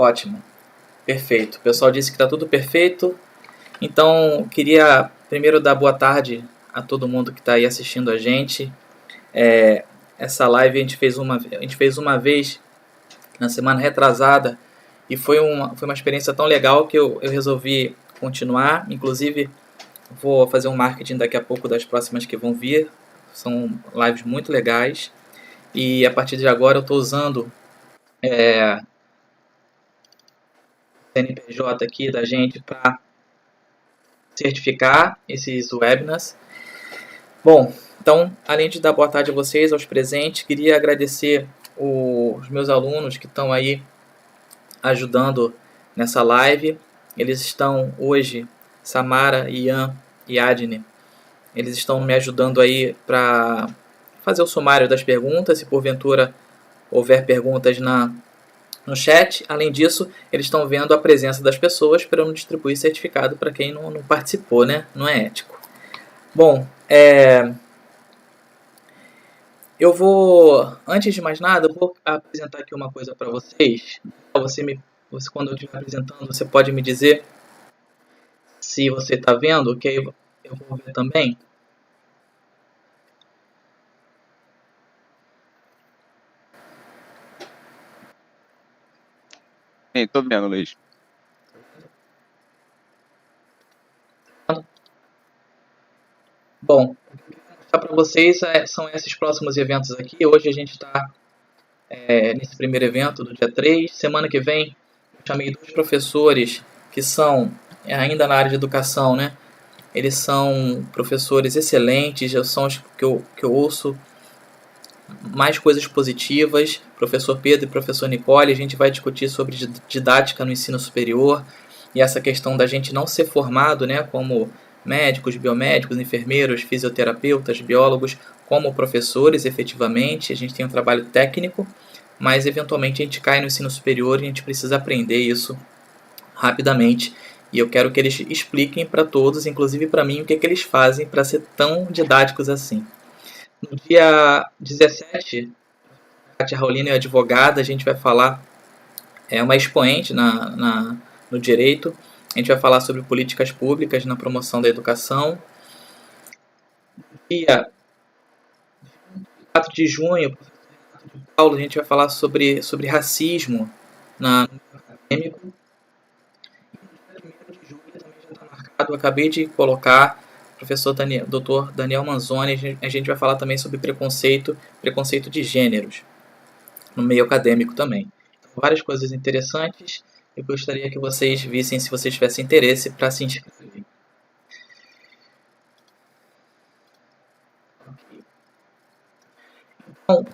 Ótimo. Perfeito. O pessoal disse que está tudo perfeito. Então, queria primeiro dar boa tarde a todo mundo que está aí assistindo a gente. Essa live a gente fez uma vez na semana retrasada e foi uma experiência tão legal que eu resolvi continuar. Inclusive, vou fazer um marketing daqui a pouco das próximas que vão vir. São lives muito legais. E a partir de agora eu estou usando CNPJ aqui da gente para certificar esses webinars. Bom, então, além de dar boa tarde a vocês, aos presentes, queria agradecer os meus alunos que estão aí ajudando nessa live. Eles estão hoje, Samara, Ian e Adne, eles estão me ajudando aí para fazer o sumário das perguntas, se porventura houver perguntas no chat. Além disso, eles estão vendo a presença das pessoas para não distribuir certificado para quem não participou, né? Não é ético. Bom, eu vou, antes de mais nada, eu vou apresentar aqui uma coisa para vocês. Quando eu estiver apresentando, você pode me dizer se você está vendo, que aí eu vou ver também. Tô vendo, Luiz. Bom, o que eu quero mostrar para vocês são esses próximos eventos aqui. Hoje a gente está nesse primeiro evento do dia 3. Semana que vem eu chamei 2 professores que são ainda na área de educação, né? Eles são professores excelentes, são os que eu ouço mais coisas positivas, professor Pedro e professor Nicole. A gente vai discutir sobre didática no ensino superior e essa questão da gente não ser formado, né, como médicos, biomédicos, enfermeiros, fisioterapeutas, biólogos, como professores efetivamente. A gente tem um trabalho técnico, mas eventualmente a gente cai no ensino superior e a gente precisa aprender isso rapidamente. E eu quero que eles expliquem para todos, inclusive para mim, o que eles fazem para ser tão didáticos assim. No dia 17, a Katia Raulino é advogada, a gente vai falar, é uma expoente no direito, a gente vai falar sobre políticas públicas na promoção da educação. No dia 4 de junho, Paulo, a gente vai falar sobre racismo no acadêmico. E no dia 1º de julho também já está marcado, eu acabei de colocar professor Dr. Daniel Manzoni, a gente vai falar também sobre preconceito de gêneros, no meio acadêmico também. Então, várias coisas interessantes. Eu gostaria que vocês vissem, se vocês tivessem interesse, para se inscrever. Então,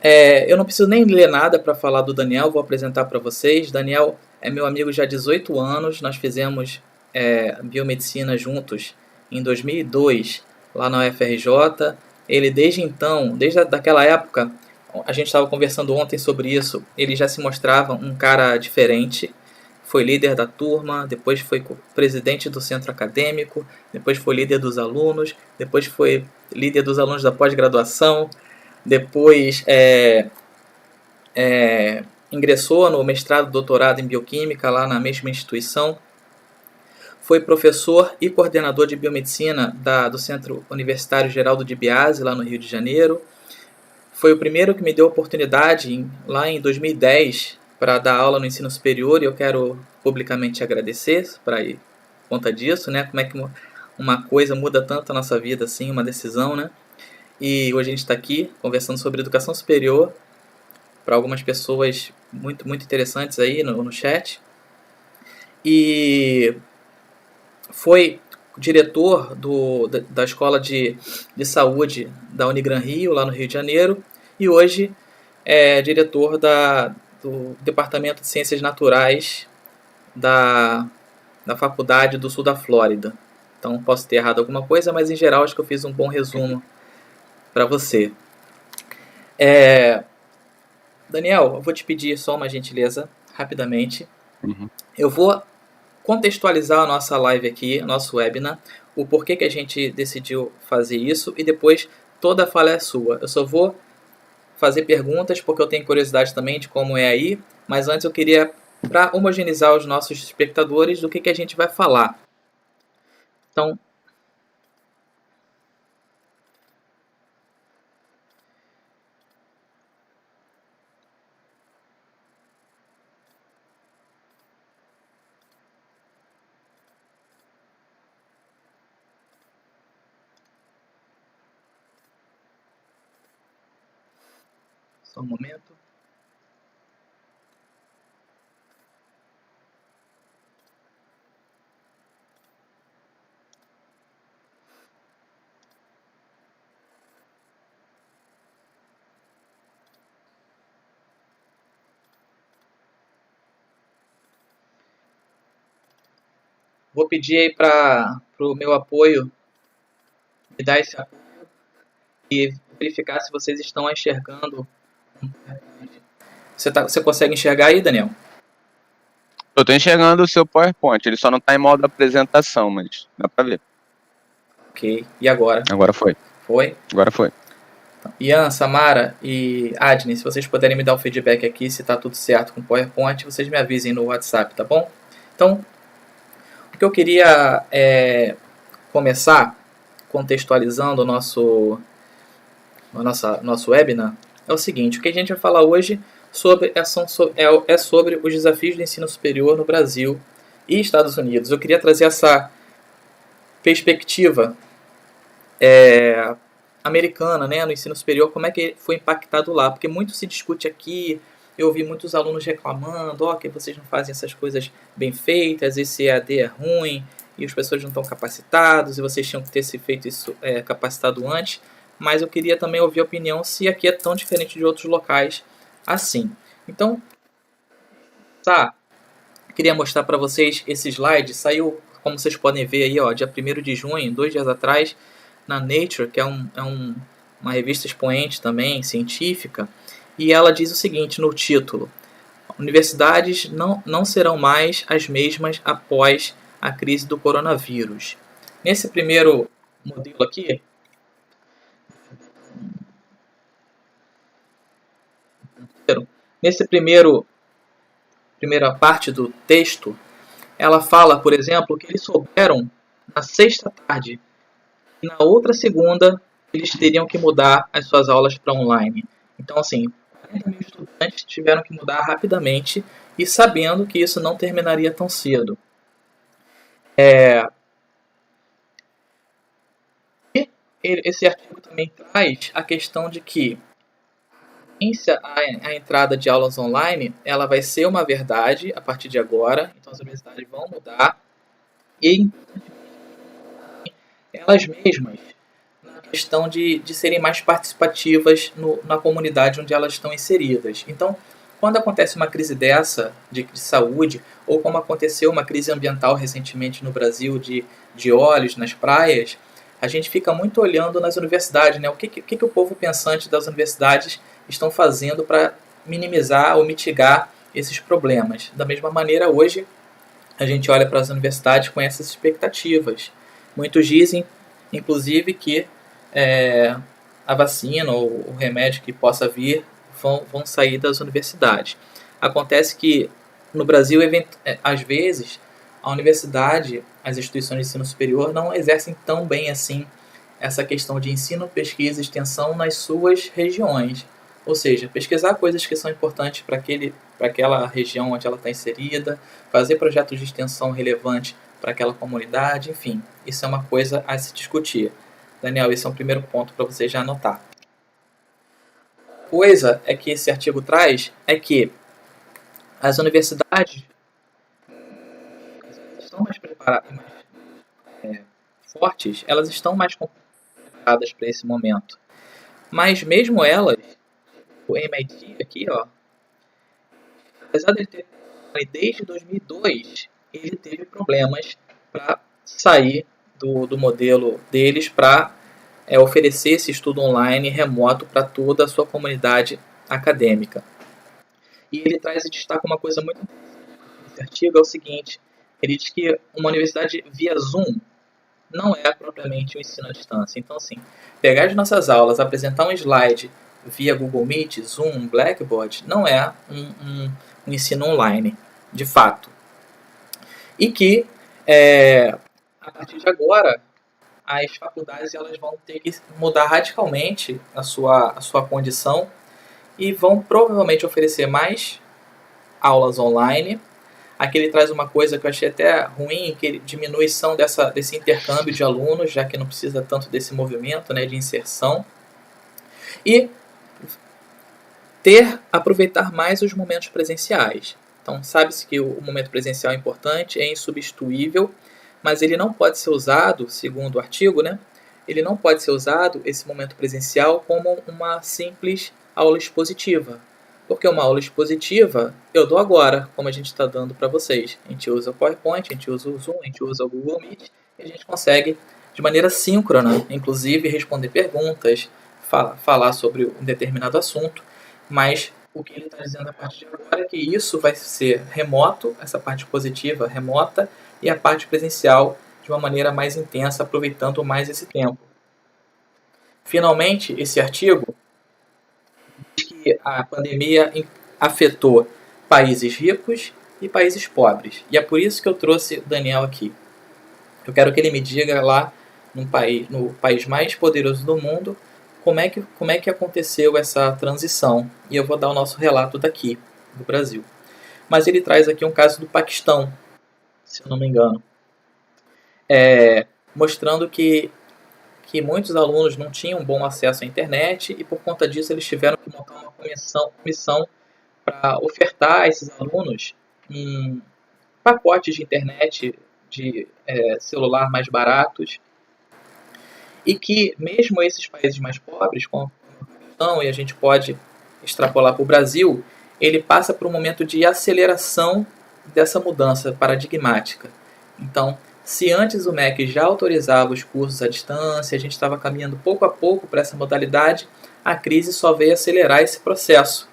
eu não preciso nem ler nada para falar do Daniel, vou apresentar para vocês. Daniel é meu amigo já há 18 anos, nós fizemos biomedicina juntos em 2002, lá na UFRJ. Ele desde então, desde aquela época, a gente estava conversando ontem sobre isso, ele já se mostrava um cara diferente. Foi líder da turma, depois foi presidente do centro acadêmico, depois foi líder dos alunos, depois foi líder dos alunos da pós-graduação, depois ingressou no mestrado e doutorado em bioquímica lá na mesma instituição. Foi professor e coordenador de biomedicina do Centro Universitário Geraldo de Biase, lá no Rio de Janeiro. Foi o primeiro que me deu a oportunidade, lá em 2010, para dar aula no ensino superior, e eu quero publicamente agradecer por conta disso, né? Como é que uma coisa muda tanto a nossa vida assim, uma decisão, né? E hoje a gente está aqui conversando sobre educação superior para algumas pessoas muito, muito interessantes aí no chat. E foi diretor da Escola de Saúde da Unigran Rio, lá no Rio de Janeiro, e hoje é diretor do Departamento de Ciências Naturais da Faculdade do Sul da Flórida. Então posso ter errado alguma coisa, mas em geral acho que eu fiz um bom resumo para você. Daniel, eu vou te pedir só uma gentileza, rapidamente. Uhum. Eu vou contextualizar a nossa live aqui, nosso webinar, o porquê que a gente decidiu fazer isso, e depois toda a fala é sua. Eu só vou fazer perguntas porque eu tenho curiosidade também de como é aí, mas antes eu queria para homogeneizar os nossos espectadores do que a gente vai falar. Então, só um momento. Vou pedir aí para o meu apoio me dar esse apoio e verificar se vocês estão enxergando. Você consegue enxergar aí, Daniel? Eu tô enxergando o seu PowerPoint, ele só não tá em modo apresentação, mas dá pra ver. Ok. E agora? Agora foi. Foi? Agora foi. Ian, Samara e Adney, se vocês puderem me dar um feedback aqui, se tá tudo certo com o PowerPoint, vocês me avisem no WhatsApp, tá bom? Então, o que eu queria começar contextualizando o nosso webinar é o seguinte: o que a gente vai falar hoje é sobre os desafios do ensino superior no Brasil e Estados Unidos. Eu queria trazer essa perspectiva americana, né, no ensino superior, como é que foi impactado lá, porque muito se discute aqui. Eu ouvi muitos alunos reclamando, que vocês não fazem essas coisas bem feitas, esse EAD é ruim, e os professores não estão capacitados, e vocês tinham que ter se feito isso capacitado antes. Mas eu queria também ouvir a opinião se aqui é tão diferente de outros locais assim. Então, queria mostrar para vocês esse slide. Saiu, como vocês podem ver aí, dia 1º de junho, 2 dias atrás, na Nature, que é uma revista expoente também, científica, e ela diz o seguinte no título: universidades não serão mais as mesmas após a crise do coronavírus. Nesse primeiro modelo aqui, primeira parte do texto, ela fala, por exemplo, que eles souberam na sexta tarde e na outra segunda eles teriam que mudar as suas aulas para online. Então, assim, 40 mil estudantes tiveram que mudar rapidamente e sabendo que isso não terminaria tão cedo. E esse artigo também traz a questão de que a entrada de aulas online ela vai ser uma verdade a partir de agora. Então as universidades vão mudar e elas mesmas na questão de serem mais participativas na comunidade onde elas estão inseridas. Então, quando acontece uma crise dessa de saúde, ou como aconteceu uma crise ambiental recentemente no Brasil de óleos nas praias, a gente fica muito olhando nas universidades, né? O que o povo pensante das universidades estão fazendo para minimizar ou mitigar esses problemas. Da mesma maneira, hoje, a gente olha para as universidades com essas expectativas. Muitos dizem, inclusive, que a vacina ou o remédio que possa vir vão sair das universidades. Acontece que no Brasil, às vezes, a universidade, as instituições de ensino superior não exercem tão bem assim essa questão de ensino, pesquisa e extensão nas suas regiões. Ou seja, pesquisar coisas que são importantes para aquela região onde ela está inserida, fazer projetos de extensão relevantes para aquela comunidade, enfim, isso é uma coisa a se discutir. Daniel, esse é um primeiro ponto para você já anotar. Coisa é que esse artigo traz é que as universidades estão mais preparadas, mais fortes, elas estão mais preparadas para esse momento. Mas mesmo elas, o MIT aqui, apesar de ele ter desde 2002, ele teve problemas para sair do modelo deles para oferecer esse estudo online remoto para toda a sua comunidade acadêmica. E ele traz e destaca uma coisa muito interessante nesse artigo, é o seguinte: ele diz que uma universidade via Zoom não é propriamente um ensino à distância. Então, assim, pegar as nossas aulas, apresentar um slide via Google Meet, Zoom, Blackboard, não é um ensino online. de fato. E que, a partir de agora, as faculdades elas vão ter que mudar radicalmente a sua condição e vão provavelmente oferecer mais aulas online. Aqui ele traz uma coisa que eu achei até ruim, que diminuição desse intercâmbio de alunos, já que não precisa tanto desse movimento, né, de inserção. E aproveitar mais os momentos presenciais. Então, sabe-se que o momento presencial é importante, é insubstituível, mas ele não pode ser usado, segundo o artigo, né, ele não pode ser usado, esse momento presencial, como uma simples aula expositiva. Porque uma aula expositiva eu dou agora, como a gente está dando para vocês. A gente usa o PowerPoint, a gente usa o Zoom, a gente usa o Google Meet, e a gente consegue, de maneira síncrona, inclusive responder perguntas, falar sobre um determinado assunto. Mas o que ele está dizendo a partir de agora é que isso vai ser remoto, essa parte positiva remota, e a parte presencial de uma maneira mais intensa, aproveitando mais esse tempo. Finalmente, esse artigo diz que a pandemia afetou países ricos e países pobres. E é por isso que eu trouxe o Daniel aqui. Eu quero que ele me diga lá no país mais poderoso do mundo como é que aconteceu essa transição. E eu vou dar o nosso relato daqui, do Brasil. Mas ele traz aqui um caso do Paquistão, se eu não me engano. Mostrando que muitos alunos não tinham bom acesso à internet e por conta disso eles tiveram que montar uma comissão para ofertar a esses alunos pacotes de internet de celular mais baratos, e que mesmo esses países mais pobres, como o Paquistão, e a gente pode extrapolar para o Brasil, ele passa por um momento de aceleração dessa mudança paradigmática. Então, se antes o MEC já autorizava os cursos à distância, a gente estava caminhando pouco a pouco para essa modalidade, a crise só veio acelerar esse processo.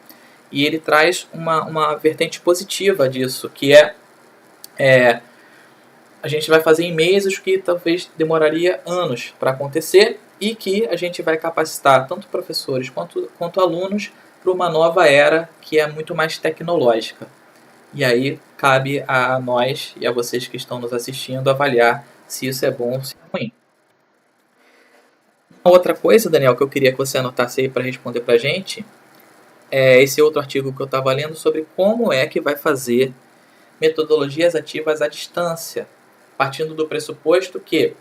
E ele traz uma vertente positiva disso, que a gente vai fazer em meses o que talvez demoraria anos para acontecer e que a gente vai capacitar tanto professores quanto alunos para uma nova era que é muito mais tecnológica. E aí cabe a nós e a vocês que estão nos assistindo avaliar se isso é bom ou se é ruim. Uma outra coisa, Daniel, que eu queria que você anotasse aí para responder para a gente é esse outro artigo que eu estava lendo sobre como é que vai fazer metodologias ativas à distância, partindo do pressuposto que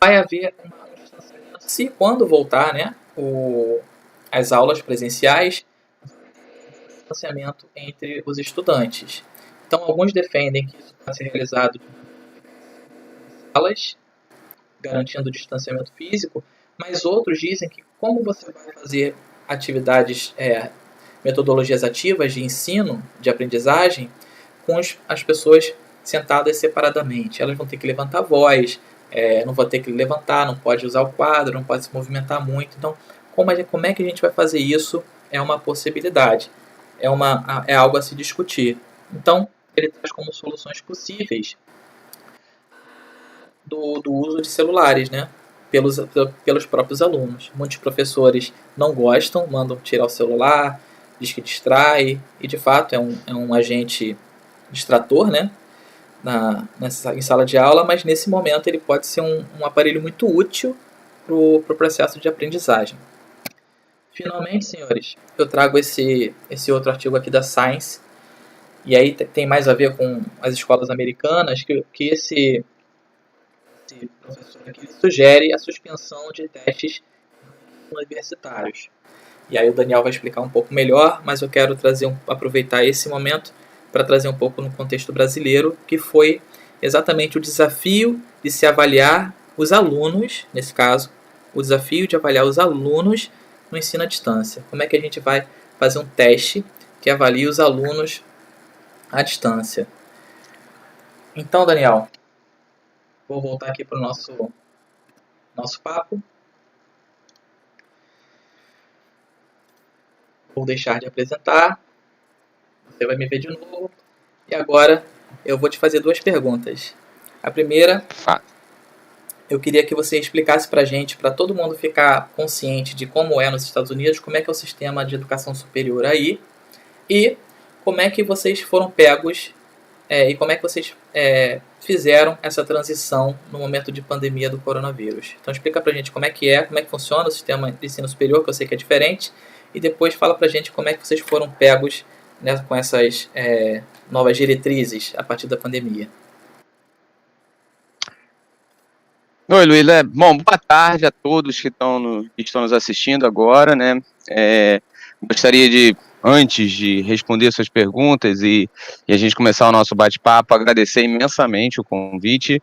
vai haver um distanciamento, se quando voltar, né, as aulas presenciais, distanciamento entre os estudantes. Então, alguns defendem que isso pode ser realizado em salas, garantindo o distanciamento físico, mas outros dizem que como você vai fazer atividades, metodologias ativas de ensino, de aprendizagem, com as pessoas sentadas separadamente. Elas vão ter que levantar a voz, não vão ter que levantar, não pode usar o quadro, não pode se movimentar muito. Então, como é que a gente vai fazer isso? É uma possibilidade, é algo a se discutir. Então, ele traz como soluções possíveis do uso de celulares, né? Pelos próprios alunos. Muitos professores não gostam, mandam tirar o celular, diz que distrai, e de fato é um agente distrator, né? Em sala de aula, mas nesse momento ele pode ser um aparelho muito útil para o processo de aprendizagem. Finalmente, senhores, eu trago esse outro artigo aqui da Science, e aí tem mais a ver com as escolas americanas, que esse professor aqui sugere a suspensão de testes universitários. E aí o Daniel vai explicar um pouco melhor, mas eu quero aproveitar esse momento para trazer um pouco no contexto brasileiro, que foi exatamente o desafio de se avaliar os alunos, nesse caso, o desafio de avaliar os alunos no ensino à distância. Como é que a gente vai fazer um teste que avalie os alunos à distância? Então, Daniel, vou voltar aqui para o nosso papo. Vou deixar de apresentar. Você vai me ver de novo. E agora eu vou te fazer duas perguntas. A primeira eu queria que você explicasse para a gente, para todo mundo ficar consciente de como é nos Estados Unidos, como é que é o sistema de educação superior aí, e como é que vocês foram pegos, e como é que vocês fizeram essa transição no momento de pandemia do coronavírus. Então explica pra gente como é que funciona o sistema de ensino superior, que eu sei que é diferente, e depois fala pra gente como é que vocês foram pegos, né, com essas novas diretrizes a partir da pandemia. Oi, Luiz. Bom, boa tarde a todos que estão nos assistindo agora, né? Gostaria de, antes de responder suas perguntas e a gente começar o nosso bate-papo, agradecer imensamente o convite.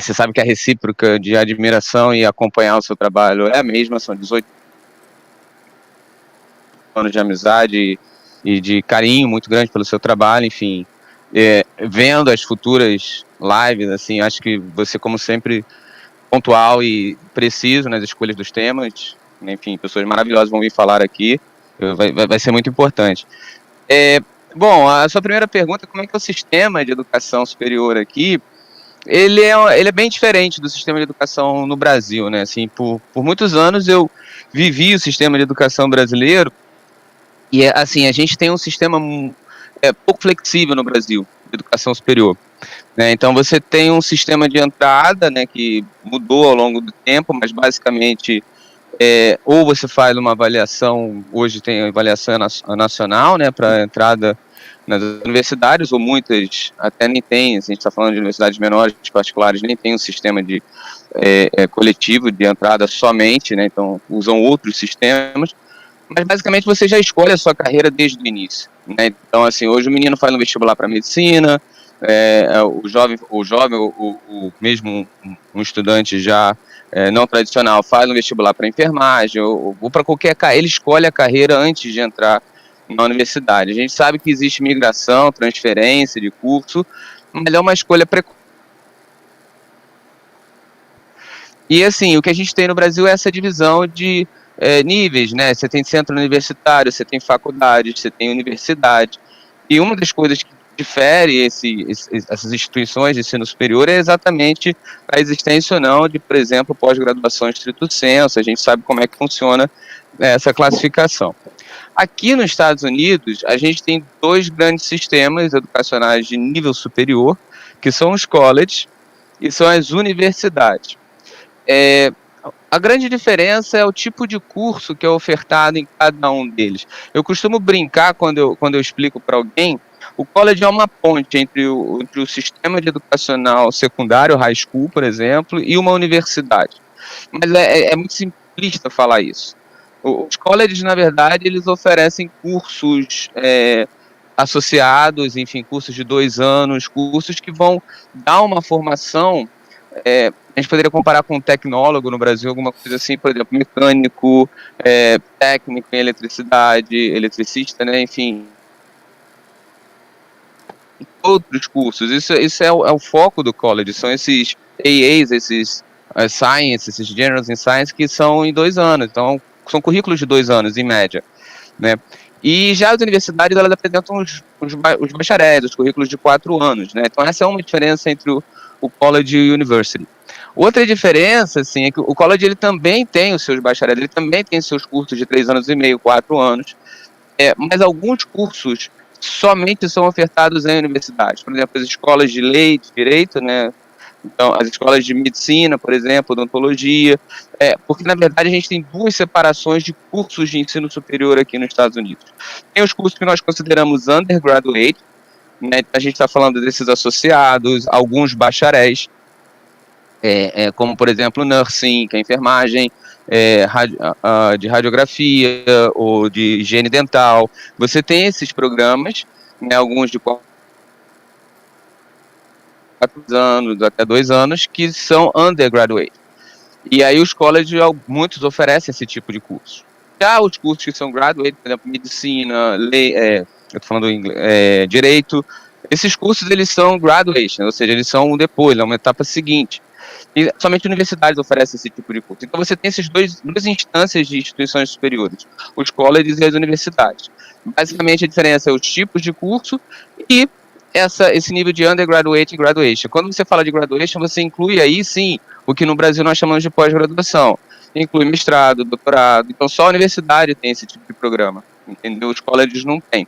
Você sabe que a recíproca de admiração e acompanhar o seu trabalho é a mesma, são 18 anos de amizade e de carinho muito grande pelo seu trabalho, enfim. Vendo as futuras lives, assim, acho que você, como sempre, pontual e preciso nas escolhas dos temas, enfim, pessoas maravilhosas vão vir falar aqui, vai ser muito importante. Bom, a sua primeira pergunta, como é que é o sistema de educação superior aqui? Ele é bem diferente do sistema de educação no Brasil, né? Assim, por muitos anos eu vivi o sistema de educação brasileiro e, assim, a gente tem um sistema pouco flexível no Brasil, de educação superior. Né? Então, você tem um sistema de entrada, né, que mudou ao longo do tempo, mas basicamente, ou você faz uma avaliação, hoje tem a avaliação nacional, né, para entrada nas universidades, ou muitas até nem tem, a gente está falando de universidades menores, particulares, nem tem um sistema de coletivo de entrada somente, né, então usam outros sistemas, mas basicamente você já escolhe a sua carreira desde o início, né? Então, assim, hoje o menino faz um vestibular para medicina, o mesmo um estudante já não tradicional faz um vestibular para enfermagem ou para qualquer carreira, ele escolhe a carreira antes de entrar na universidade. A gente sabe que existe migração, transferência de curso, mas é uma escolha precoce. E, assim, o que a gente tem no Brasil é essa divisão de níveis, né? Você tem centro universitário, você tem faculdade, você tem universidade. E uma das coisas que difere essas instituições de ensino superior é exatamente a existência ou não de, por exemplo, pós-graduação estrito sensu. A gente sabe como é que funciona essa classificação. Aqui nos Estados Unidos, a gente tem dois grandes sistemas educacionais de nível superior, que são os colleges e são as universidades. A grande diferença é o tipo de curso que é ofertado em cada um deles. Eu costumo brincar quando eu explico para alguém, o college é uma ponte entre o sistema de educacional secundário, high school, por exemplo, e uma universidade. Mas é muito simplista falar isso. Os colleges, na verdade, eles oferecem cursos associados, enfim, cursos de 2 anos, cursos que vão dar uma formação. A gente poderia comparar com um tecnólogo no Brasil, alguma coisa assim, por exemplo, mecânico, técnico em eletricidade, eletricista, né, enfim, outros cursos. Isso é o foco do college, são esses AAs, esses Science, esses Generals in Science, que são em 2 anos, então são currículos de 2 anos, em média, né. E já as universidades, elas apresentam os bacharéis, os currículos de 4 anos, né, então essa é uma diferença entre o college e o university. Outra diferença, assim, é que o college ele também tem os seus bacharéis, ele também tem seus cursos de 3 anos e meio, 4 anos, mas alguns cursos somente são ofertados em universidades. Por exemplo, as escolas de lei, de direito, né? Então, as escolas de medicina, por exemplo, odontologia, porque, na verdade, a gente tem 2 separações de cursos de ensino superior aqui nos Estados Unidos. Tem os cursos que nós consideramos undergraduate, né? A gente está falando desses associados, alguns bacharéis, como, por exemplo, nursing, que é enfermagem, de radiografia ou de higiene dental. Você tem esses programas, né, alguns de 4 anos, até 2 anos, que são undergraduate. E aí os colleges, muitos oferecem esse tipo de curso. Já os cursos que são graduate, por exemplo, medicina, lei, eu estou falando inglês, direito, esses cursos eles são graduation, ou seja, eles são depois, é uma etapa seguinte. E somente universidades oferecem esse tipo de curso. Então você tem essas duas instâncias de instituições superiores, os colleges e as universidades. Basicamente a diferença é os tipos de curso e esse nível de undergraduate e graduation. Quando você fala de graduation, você inclui aí, sim, o que no Brasil nós chamamos de pós-graduação. Inclui mestrado, doutorado. Então, só a universidade tem esse tipo de programa, entendeu? Os colleges não têm.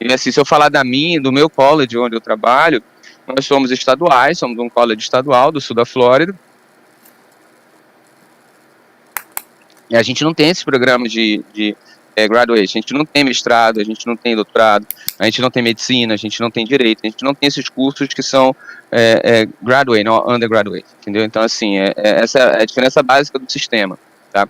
E assim, se eu falar do meu college, onde eu trabalho, nós somos estaduais, somos um college estadual do sul da Flórida. E a gente não tem esses programas de graduation, a gente não tem mestrado, a gente não tem doutorado, a gente não tem medicina, a gente não tem direito, a gente não tem esses cursos que são graduate, não undergraduate, entendeu? Então, assim, essa é a diferença básica do sistema, tá?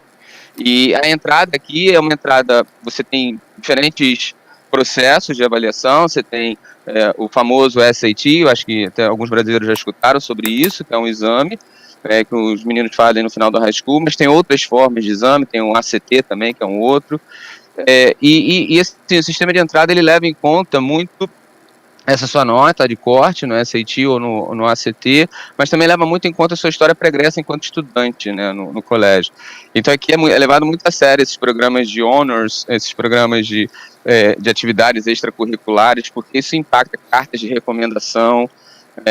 E a entrada aqui é uma entrada, você tem diferentes processos de avaliação, você tem o famoso SAT, eu acho que até alguns brasileiros já escutaram sobre isso, que é um exame que os meninos fazem no final do high school, mas tem outras formas de exame, tem um ACT também, que é um outro, e assim, o sistema de entrada ele leva em conta muito essa sua nota de corte no SAT ou no ACT, mas também leva muito em conta a sua história pregressa enquanto estudante, né, no colégio. Então aqui é levado muito a sério esses programas de honors, esses programas de atividades extracurriculares, porque isso impacta cartas de recomendação,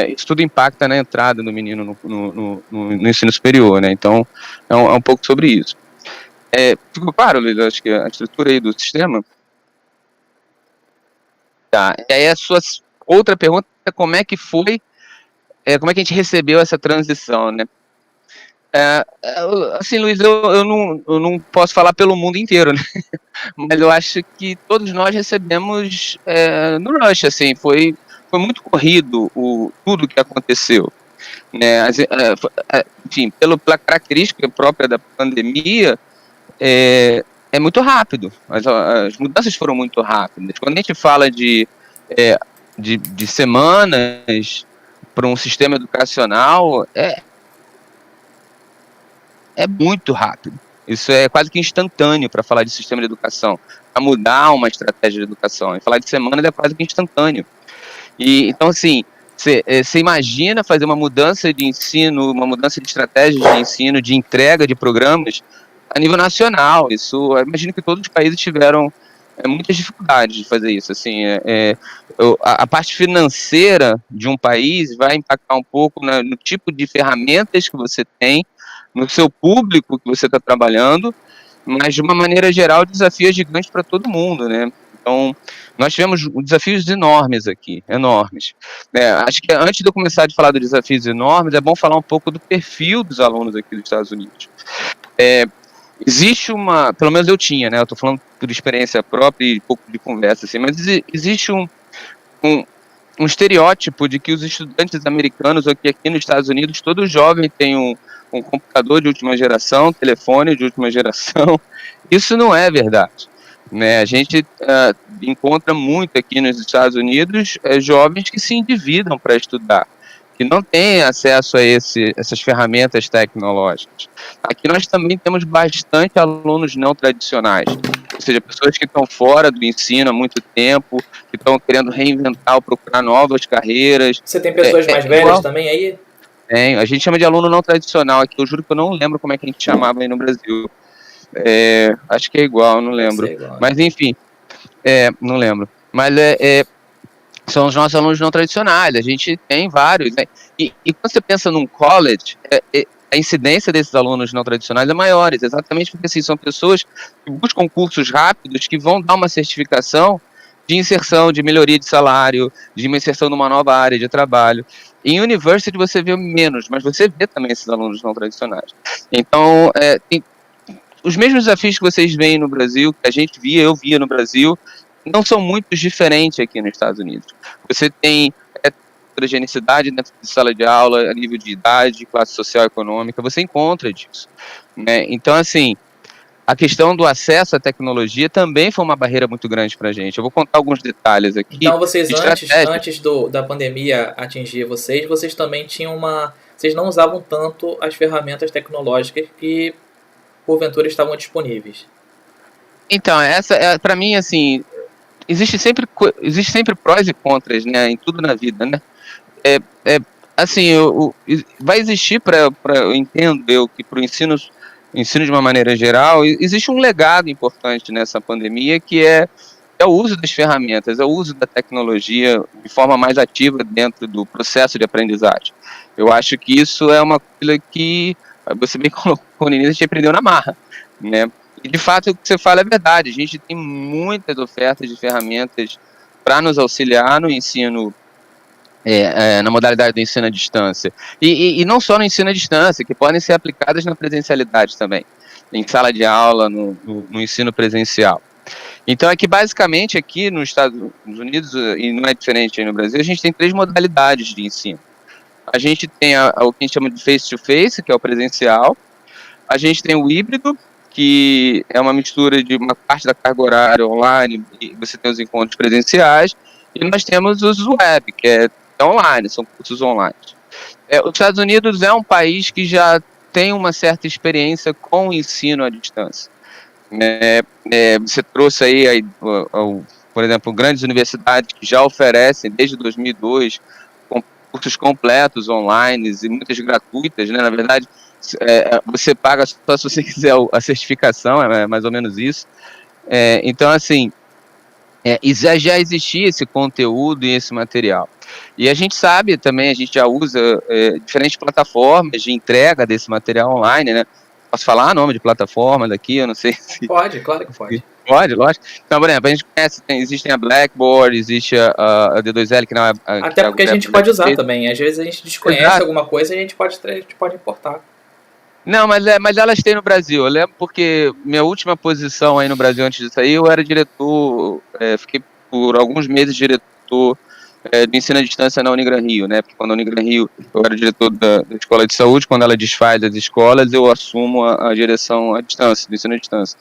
isso tudo impacta na entrada do menino no ensino superior, né, então é um pouco sobre isso. Ficou claro, Luiz, acho que a estrutura aí do sistema? Tá, e aí a sua outra pergunta é como é que foi, como é que a gente recebeu essa transição, né? Assim, Luiz, eu não posso falar pelo mundo inteiro, né? Mas eu acho que todos nós recebemos no rush, assim, foi muito corrido tudo que aconteceu, né? Enfim, pela característica própria da pandemia, é muito rápido, as mudanças foram muito rápidas. Quando a gente fala de semanas para um sistema educacional, é muito rápido. Isso é quase que instantâneo para falar de sistema de educação, para mudar uma estratégia de educação. E falar de semanas é quase que instantâneo. E, então, assim, você imagina fazer uma mudança de ensino, uma mudança de estratégia de ensino, de entrega de programas a nível nacional. Isso, eu imagino que todos os países tiveram muitas dificuldades de fazer isso. Assim, a parte financeira de um país vai impactar um pouco no tipo de ferramentas que você tem, no seu público que você está trabalhando, mas de uma maneira geral o desafio é gigante para todo mundo, né? Então, nós tivemos desafios enormes aqui, enormes. Acho que antes de eu começar a falar dos desafios enormes, é bom falar um pouco do perfil dos alunos aqui dos Estados Unidos. Existe pelo menos eu tinha, né? Eu estou falando por experiência própria e um pouco de conversa, assim, mas existe um estereótipo de que os estudantes americanos, ou que aqui nos Estados Unidos, todo jovem tem um computador de última geração, telefone de última geração. Isso não é verdade, né? A gente encontra muito aqui nos Estados Unidos jovens que se endividam para estudar, que não têm acesso a essas ferramentas tecnológicas. Aqui nós também temos bastante alunos não tradicionais, ou seja, pessoas que estão fora do ensino há muito tempo, que estão querendo reinventar ou procurar novas carreiras. Você tem pessoas mais velhas também aí? Tem, a gente chama de aluno não tradicional aqui, eu juro que eu não lembro como é que a gente chamava aí no Brasil. Acho que é igual, não lembro. Igual, mas enfim, não lembro. Mas são os nossos alunos não tradicionais, a gente tem vários, né? E quando você pensa num college, a incidência desses alunos não tradicionais é maior, exatamente porque assim, são pessoas que buscam cursos rápidos que vão dar uma certificação de inserção, de melhoria de salário, de uma inserção numa nova área de trabalho. Em university você vê menos, mas você vê também esses alunos não tradicionais. Então, tem os mesmos desafios que vocês veem no Brasil, que a gente via, eu via no Brasil, não são muito diferentes aqui nos Estados Unidos. Você tem heterogeneidade dentro de sala de aula, a nível de idade, classe social e econômica, você encontra disso, né? Então, assim, a questão do acesso à tecnologia também foi uma barreira muito grande para a gente. Eu vou contar alguns detalhes aqui. Então, vocês, antes da pandemia atingir vocês também tinham vocês não usavam tanto as ferramentas tecnológicas que, porventura, estavam disponíveis. Então, para mim, assim, existe sempre prós e contras, né, em tudo na vida, né? Assim, vai existir eu entendo que para o ensino de uma maneira geral, existe um legado importante nessa pandemia, que é é o uso das ferramentas, é o uso da tecnologia de forma mais ativa dentro do processo de aprendizagem. Eu acho que isso é uma coisa que você bem colocou no início, a gente aprendeu na marra, né? E de fato o que você fala é verdade, a gente tem muitas ofertas de ferramentas para nos auxiliar no ensino, na modalidade do ensino à distância. E não só no ensino à distância, que podem ser aplicadas na presencialidade também, em sala de aula, no ensino presencial. Então, aqui, basicamente, aqui nos Estados Unidos, e não é diferente aí no Brasil, a gente tem 3 modalidades de ensino. A gente tem o que a gente chama de face-to-face, que é o presencial. A gente tem o híbrido, que é uma mistura de uma parte da carga horária online, e você tem os encontros presenciais. E nós temos os web, que é online, são cursos online. Os Estados Unidos é um país que já tem uma certa experiência com o ensino à distância. Você trouxe aí, por exemplo, grandes universidades que já oferecem, desde 2002, cursos completos online e muitas gratuitas, né? Na verdade, você paga só se você quiser a certificação, é mais ou menos isso. Então, assim, já existia esse conteúdo e esse material. E a gente sabe também, a gente já usa diferentes plataformas de entrega desse material online, né? Posso falar o nome de plataforma daqui? Eu não sei se... Pode, claro que pode. Pode, lógico. Então, por exemplo, a gente conhece, existem a Blackboard, existe a D2L, que não é... Até porque a gente pode usar também. Às vezes a gente desconhece alguma coisa e a gente pode importar. Não, mas elas têm no Brasil. Eu lembro porque minha última posição aí no Brasil antes disso aí, eu era diretor, fiquei por alguns meses diretor de ensino à distância na Unigran Rio, né? Porque quando a Unigran Rio, eu era diretor da escola de saúde, quando ela desfaz as escolas, eu assumo a direção à distância, do ensino à distância.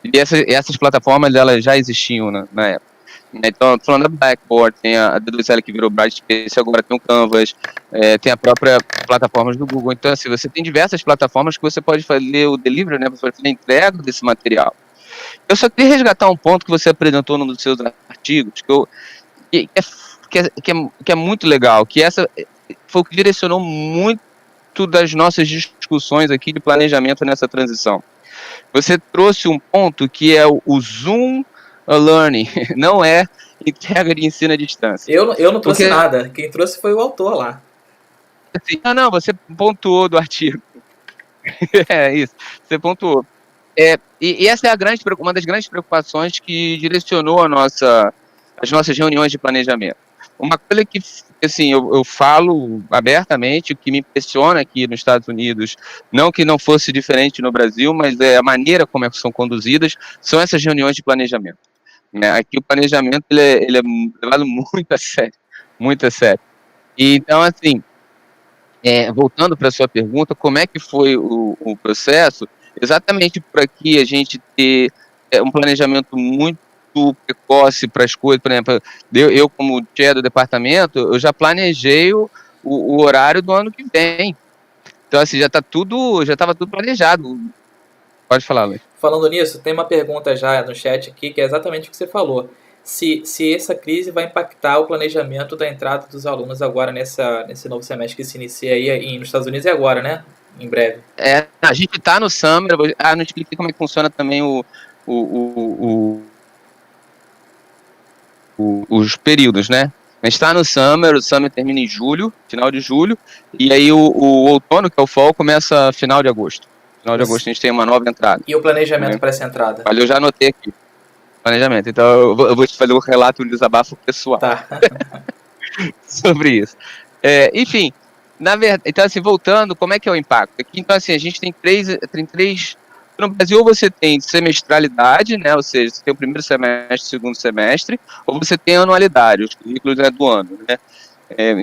E essas plataformas, elas já existiam na época. Então, falando da Blackboard, tem a D2L que virou Brightspace, agora tem o Canvas, tem a própria plataforma do Google. Então, assim, você tem diversas plataformas que você pode fazer o delivery, né? Você pode fazer a entrega desse material. Eu só queria resgatar um ponto que você apresentou num dos seus artigos, que é muito legal, que essa foi o que direcionou muito das nossas discussões aqui de planejamento nessa transição. Você trouxe um ponto que é o Zoom Learning, não é entrega de ensino à distância. Eu não trouxe nada, quem trouxe foi o autor lá. Assim, não, você pontuou do artigo. Isso, você pontuou. E essa é uma das grandes preocupações que direcionou as nossas reuniões de planejamento. Uma coisa que, assim, eu falo abertamente, o que me impressiona aqui nos Estados Unidos, não que não fosse diferente no Brasil, mas a maneira como são conduzidas, são essas reuniões de planejamento. Aqui o planejamento ele é levado muito a sério, muito a sério. E, então, assim, voltando para a sua pergunta, como é que foi o processo? Exatamente por aqui a gente ter um planejamento muito precoce para as coisas. Por exemplo, eu como chair do departamento, eu já planejei o horário do ano que vem. Então, assim, já estava tudo planejado. Pode falar, Luiz. Falando nisso, tem uma pergunta já no chat aqui, que é exatamente o que você falou. Se essa crise vai impactar o planejamento da entrada dos alunos agora nesse novo semestre que se inicia aí nos Estados Unidos, agora, né? Em breve. A gente está no Summer. Não expliquei como é que funciona também os períodos, né? A gente está no Summer, o Summer termina em julho, final de julho, e aí o outono, que é o Fall, começa final de agosto. Final de agosto a gente tem uma nova entrada. E o planejamento para essa entrada? Olha, eu já anotei aqui. Planejamento. Então eu vou te fazer um relato, um desabafo pessoal. Tá. Sobre isso. Enfim, na verdade, então assim, voltando, como é que é o impacto? Aqui, então assim, a gente tem três. No Brasil, você tem semestralidade, né? Ou seja, você tem o primeiro semestre, segundo semestre, ou você tem anualidade, os currículos do ano, né?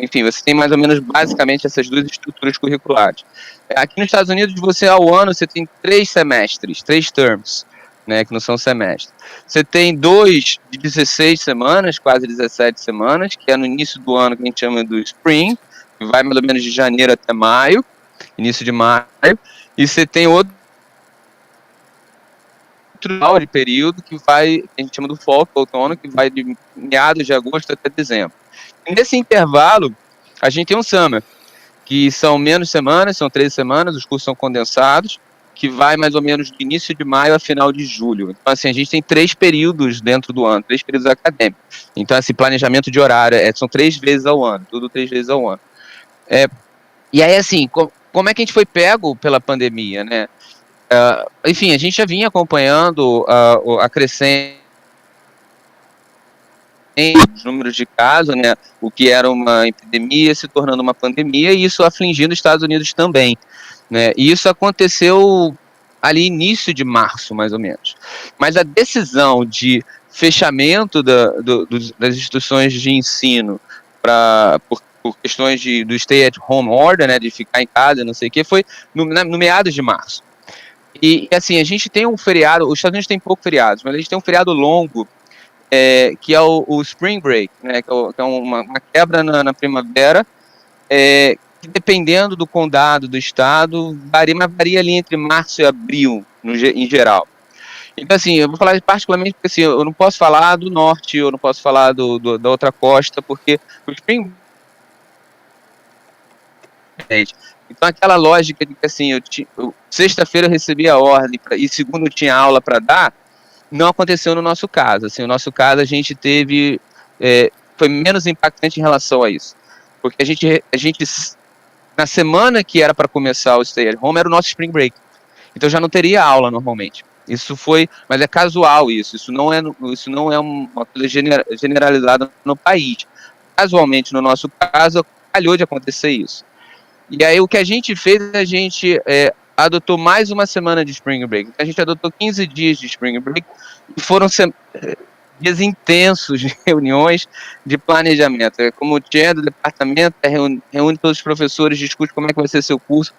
Enfim, você tem mais ou menos, basicamente, essas duas estruturas curriculares. Aqui nos Estados Unidos, você ao ano, você tem 3 semestres, 3 terms, né? Que não são semestres. Você tem 2 de 16 semanas, quase 17 semanas, que é no início do ano, que a gente chama do Spring, que vai mais ou menos de janeiro até maio, início de maio, e você tem outro de período que vai, a gente chama do fall, outono, que vai de meados de agosto até dezembro. E nesse intervalo, a gente tem um summer, que são menos semanas, são 13 semanas, os cursos são condensados, que vai mais ou menos do início de maio a final de julho. Então, assim, a gente tem 3 períodos dentro do ano, 3 períodos acadêmicos. Então, assim, planejamento de horário, são 3 vezes ao ano, tudo 3 vezes ao ano. E aí, assim, como é que a gente foi pego pela pandemia, né? Enfim, a gente já vinha acompanhando a crescente os números de casos, né? O que era uma epidemia se tornando uma pandemia, e isso afligindo os Estados Unidos também, né? E isso aconteceu ali início de março, mais ou menos. Mas a decisão de fechamento das instituições de ensino por questões do stay at home order, né, de ficar em casa, não sei o que, foi no meados de março. E assim, a gente tem um feriado, os Estados Unidos tem pouco feriados, mas a gente tem um feriado longo, que é o Spring Break, né, que é uma quebra na primavera, que dependendo do condado, do estado, varia ali entre março e abril, em geral. Então, assim, eu vou falar particularmente porque assim, eu não posso falar do norte, eu não posso falar da outra costa, porque o Spring Break, então aquela lógica de que assim, sexta-feira eu recebi a ordem e segunda eu tinha aula para dar, não aconteceu no nosso caso. Assim, no nosso caso, a gente teve. Foi menos impactante em relação a isso. Porque a gente na semana que era para começar o Stay at Home, era o nosso Spring Break. Então já não teria aula normalmente. Isso foi. Mas é casual isso. Isso não é uma coisa generalizada no país. Casualmente, no nosso caso, calhou de acontecer isso. E aí o que a gente fez, a gente adotou mais uma semana de Spring Break. A gente adotou 15 dias de Spring Break e foram dias intensos de reuniões de planejamento. Como o chair do departamento reúne todos os professores, discute como é que vai ser seu curso.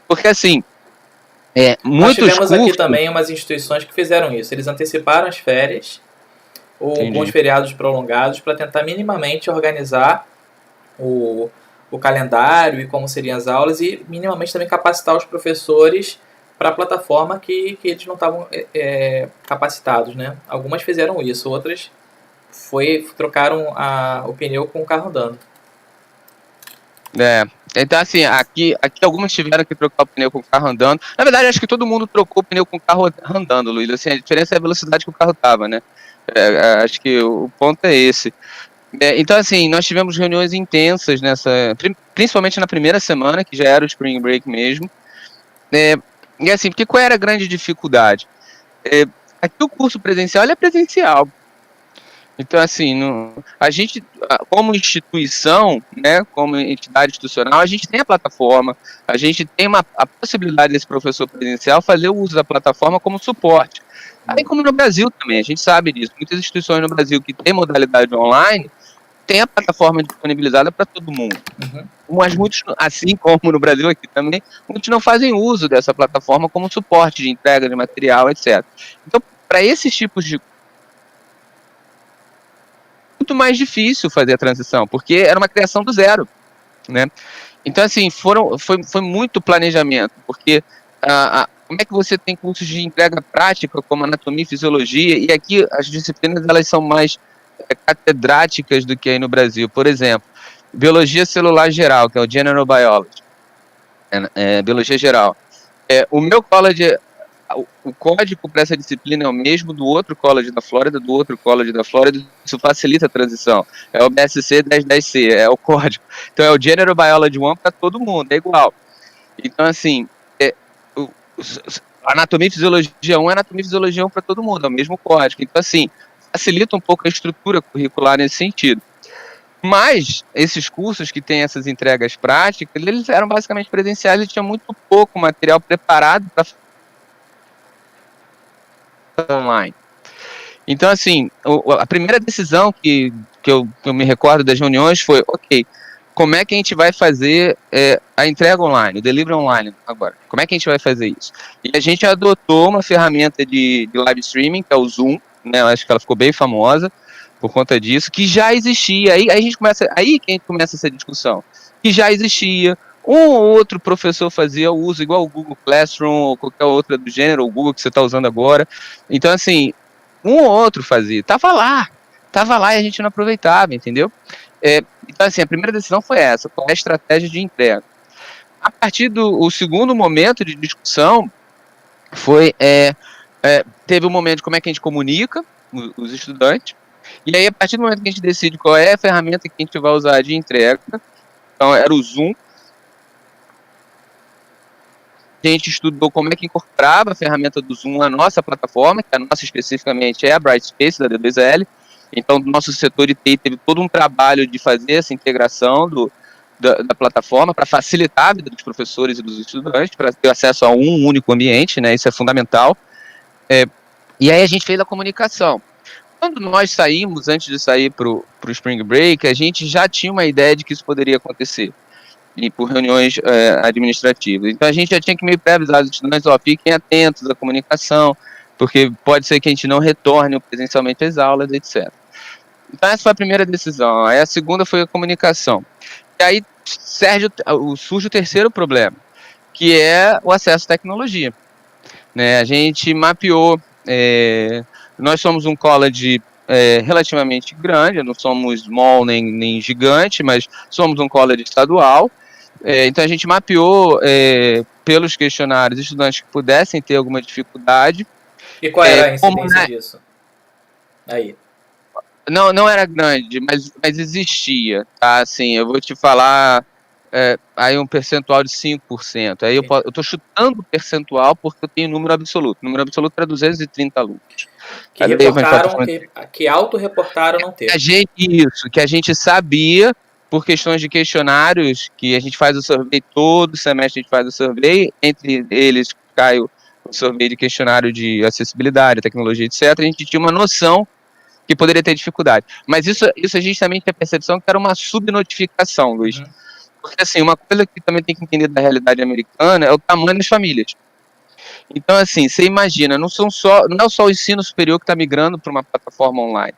Porque assim, Nós tivemos aqui também umas instituições que fizeram isso. Eles anteciparam as férias ou alguns feriados prolongados para tentar minimamente organizar o calendário e como seriam as aulas e minimamente também capacitar os professores para a plataforma que eles não estavam capacitados, né? Algumas fizeram isso, outras trocaram o pneu com o carro andando. Então assim, aqui algumas tiveram que trocar o pneu com o carro andando. Na verdade, acho que todo mundo trocou o pneu com o carro andando, Luiz. Assim, a diferença é a velocidade que o carro estava, né? Acho que o ponto é esse. Então, assim, nós tivemos reuniões intensas principalmente na primeira semana, que já era o Spring Break mesmo. E assim, porque qual era a grande dificuldade? Aqui o curso presencial é presencial. Então, assim, a gente, como instituição, né, como entidade institucional, a gente tem a plataforma, a gente tem a possibilidade desse professor presencial fazer o uso da plataforma como suporte. Aí como no Brasil também, a gente sabe disso. Muitas instituições no Brasil que têm modalidade online, tem a plataforma disponibilizada para todo mundo. Mas muitos, assim como no Brasil aqui também, muitos não fazem uso dessa plataforma como suporte de entrega de material, etc. Então, para esses tipos de... muito mais difícil fazer a transição, porque era uma criação do zero, né? Então, assim, foi muito planejamento, porque como é que você tem cursos de entrega prática, como anatomia e fisiologia, e aqui as disciplinas elas são mais catedráticas do que aí no Brasil. Por exemplo, biologia celular geral, que é o General Biology, biologia geral. O meu college, o código para essa disciplina é o mesmo do outro college da Flórida, isso facilita a transição. É o BSC 1010C, é o código. Então é o General Biology 1 para todo mundo, é igual. Então, assim, anatomia e fisiologia 1 é anatomia e fisiologia 1 para todo mundo, é o mesmo código. Então, assim, facilita um pouco a estrutura curricular nesse sentido. Mas esses cursos que têm essas entregas práticas, eles eram basicamente presenciais e tinha muito pouco material preparado para online. Então, assim, a primeira decisão que eu me recordo das reuniões foi, ok, como é que a gente vai fazer a entrega online, o delivery online agora? Como é que a gente vai fazer isso? E a gente adotou uma ferramenta de live streaming, que é o Zoom, né? Eu acho que ela ficou bem famosa por conta disso, que já existia. Aí que a gente começa essa discussão. Que já existia. Um ou outro professor fazia o uso, igual o Google Classroom ou qualquer outra do gênero, o Google que você está usando agora. Então, assim, um ou outro fazia. Tava lá e a gente não aproveitava, entendeu? Então, assim, a primeira decisão foi essa, qual é a estratégia de entrega. A partir do segundo momento de discussão, teve um momento de como é que a gente comunica os estudantes, e aí a partir do momento que a gente decide qual é a ferramenta que a gente vai usar de entrega, então era o Zoom, a gente estudou como é que incorporava a ferramenta do Zoom na nossa plataforma, que a nossa especificamente é a Brightspace, da D2L. Então, o nosso setor de TI teve todo um trabalho de fazer essa integração da plataforma para facilitar a vida dos professores e dos estudantes, para ter acesso a um único ambiente, né? Isso é fundamental. E aí a gente fez a comunicação. Quando nós saímos, antes de sair para o Spring Break, a gente já tinha uma ideia de que isso poderia acontecer, e por reuniões administrativas. Então a gente já tinha que meio pré-avisar os estudantes, fiquem atentos à comunicação, porque pode ser que a gente não retorne presencialmente às aulas, etc. Então essa foi a primeira decisão. Aí a segunda foi a comunicação. E aí surge o terceiro problema, que é o acesso à tecnologia. Né? A gente mapeou, nós somos um college relativamente grande, não somos small nem gigante, mas somos um college estadual. Então a gente mapeou pelos questionários estudantes que pudessem ter alguma dificuldade. E qual era a incidência disso? Aí. Não era grande, mas existia, tá? Assim, eu vou te falar aí um percentual de 5%. Aí eu estou chutando o percentual porque eu tenho número absoluto. O número absoluto era 230 alunos. Que reportaram, que auto-reportaram não ter. Que a gente sabia, por questões de questionários, que a gente faz o survey todo semestre, a gente faz o survey, entre eles cai o survey de questionário de acessibilidade, tecnologia, etc. A gente tinha uma noção que poderia ter dificuldade. Mas isso a gente também tem a percepção que era uma subnotificação, Luiz. Porque, assim, uma coisa que também tem que entender da realidade americana é o tamanho das famílias. Então, assim, você imagina, não é só o ensino superior que está migrando para uma plataforma online.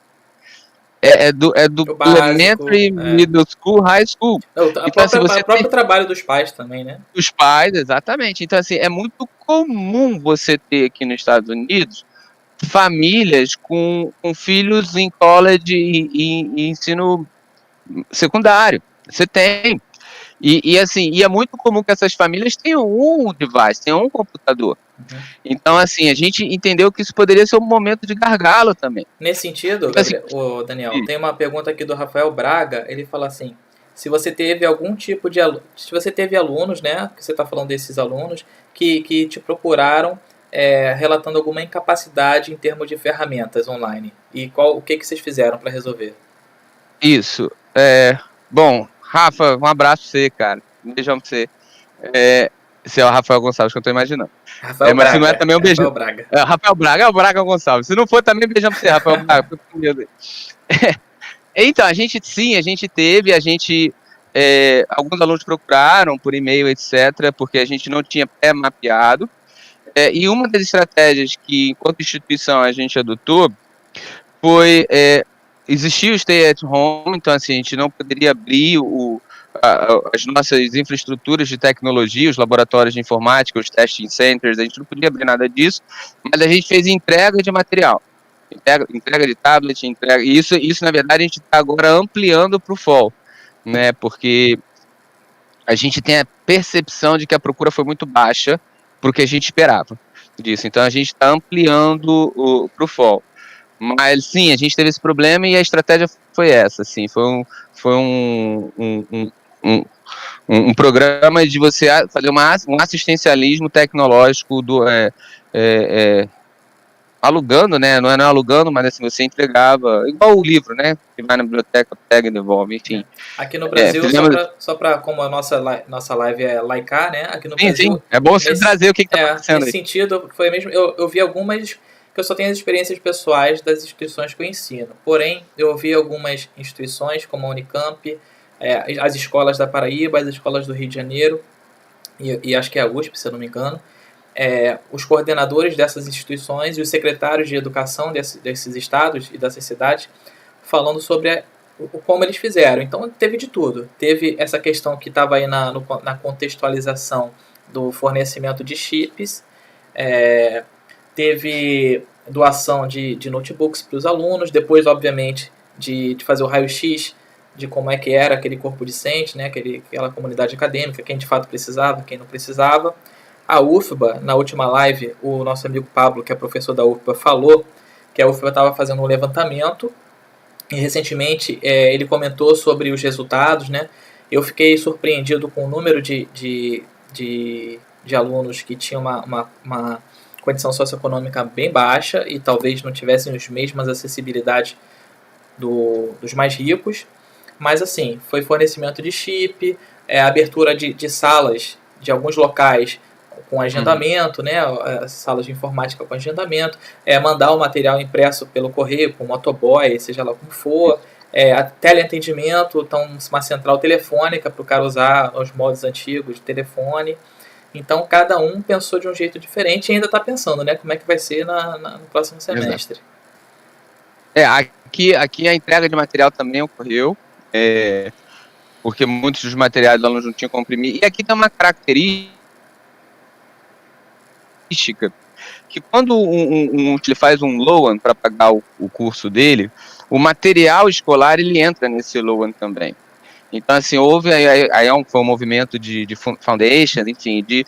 É do elementary, middle school, high school. O próprio trabalho dos pais também, né? Dos pais, exatamente. Então, assim, é muito comum você ter aqui nos Estados Unidos famílias com filhos em college e ensino secundário. Você tem. E é muito comum que essas famílias tenham um device, tenham um computador. Então, assim, a gente entendeu que isso poderia ser um momento de gargalo também. Nesse sentido, Daniel, tem uma pergunta aqui do Rafael Braga. Ele fala assim: se você teve algum tipo de se você teve alunos, né, que você está falando desses alunos que te procuraram relatando alguma incapacidade em termos de ferramentas online, e o que vocês fizeram para resolver? Isso. Bom, Rafa, um abraço pra você, cara. Um beijão pra você. Esse é o Rafael Gonçalves que eu tô imaginando. Rafael mas Braga, se não é também um beijão. Rafael Braga, é o Braga Gonçalves. Se não for, também um beijão pra você, Rafael Braga. Então, a gente teve, alguns alunos procuraram por e-mail, etc., porque a gente não tinha pré-mapeado. E uma das estratégias que, enquanto instituição, a gente adotou foi existia o stay at home, então assim, a gente não poderia abrir as nossas infraestruturas de tecnologia, os laboratórios de informática, os testing centers, a gente não podia abrir nada disso, mas a gente fez entrega de material, entrega de tablet, e isso na verdade a gente está agora ampliando para o fall, né, porque a gente tem a percepção de que a procura foi muito baixa para o que a gente esperava disso, então a gente está ampliando para o fall. Mas sim, a gente teve esse problema e a estratégia foi essa, assim, foi um programa de você fazer um assistencialismo tecnológico alugando, né? Não é alugando, mas assim, você entregava, igual o livro, né? Que vai na biblioteca, pega e devolve, enfim. Aqui no Brasil, só para como a nossa live é laicar, né? Aqui no Brasil. Sim, é bom você trazer o que está acontecendo. Nesse sentido, foi mesmo. Eu vi algumas que eu só tenho as experiências pessoais das instituições que eu ensino. Porém, eu ouvi algumas instituições, como a Unicamp, as escolas da Paraíba, as escolas do Rio de Janeiro, e acho que é a USP, se eu não me engano, os coordenadores dessas instituições e os secretários de educação desses estados e dessas cidades falando sobre como eles fizeram. Então, teve de tudo. Teve essa questão que estava aí na contextualização do fornecimento de chips, teve doação de notebooks para os alunos, depois, obviamente, de fazer o raio-x de como é que era aquele corpo docente, né, aquela comunidade acadêmica, quem de fato precisava, quem não precisava. A UFBA, na última live, o nosso amigo Pablo, que é professor da UFBA, falou que a UFBA estava fazendo um levantamento e recentemente ele comentou sobre os resultados, né? Eu fiquei surpreendido com o número de alunos que tinham uma condição socioeconômica bem baixa e talvez não tivessem as mesmas acessibilidades dos mais ricos. Mas assim, foi fornecimento de chip, abertura de salas de alguns locais com agendamento, né, salas de informática com agendamento, mandar o material impresso pelo correio, com motoboy, seja lá como for, teleatendimento, então uma central telefônica para o cara usar os modos antigos de telefone. Então cada um pensou de um jeito diferente e ainda está pensando, né, como é que vai ser no próximo semestre. Aqui a entrega de material também ocorreu, porque muitos dos materiais dos alunos não tinham como imprimir. E aqui tem uma característica que quando ele faz um loan para pagar o curso dele, o material escolar ele entra nesse loan também. Então, assim, houve foi um movimento de foundation, enfim, de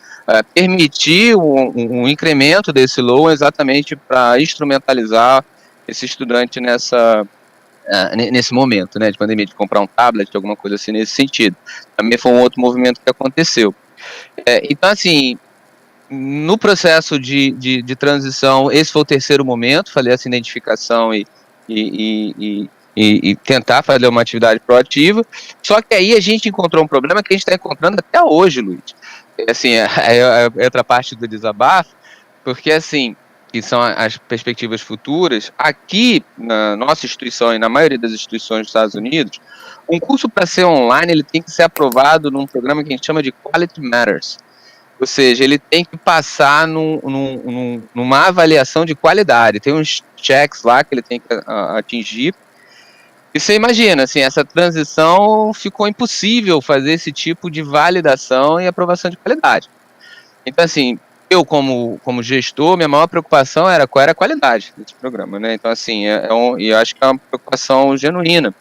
permitir um incremento desse loan exatamente para instrumentalizar esse estudante nesse momento, né, de pandemia, de comprar um tablet, alguma coisa assim nesse sentido. Também foi um outro movimento que aconteceu. Então, assim, no processo de transição, esse foi o terceiro momento, falei essa identificação e tentar fazer uma atividade proativa. Só que aí a gente encontrou um problema que a gente está encontrando até hoje, Luiz. Assim, é outra parte do desabafo, porque assim, que são as perspectivas futuras, aqui na nossa instituição e na maioria das instituições dos Estados Unidos, um curso para ser online ele tem que ser aprovado num programa que a gente chama de Quality Matters. Ou seja, ele tem que passar numa avaliação de qualidade. Tem uns checks lá que ele tem que atingir. E você imagina, assim, essa transição ficou impossível fazer esse tipo de validação e aprovação de qualidade. Então, assim, eu como gestor, minha maior preocupação era qual era a qualidade desse programa, né? Então, assim, eu acho que é uma preocupação genuína.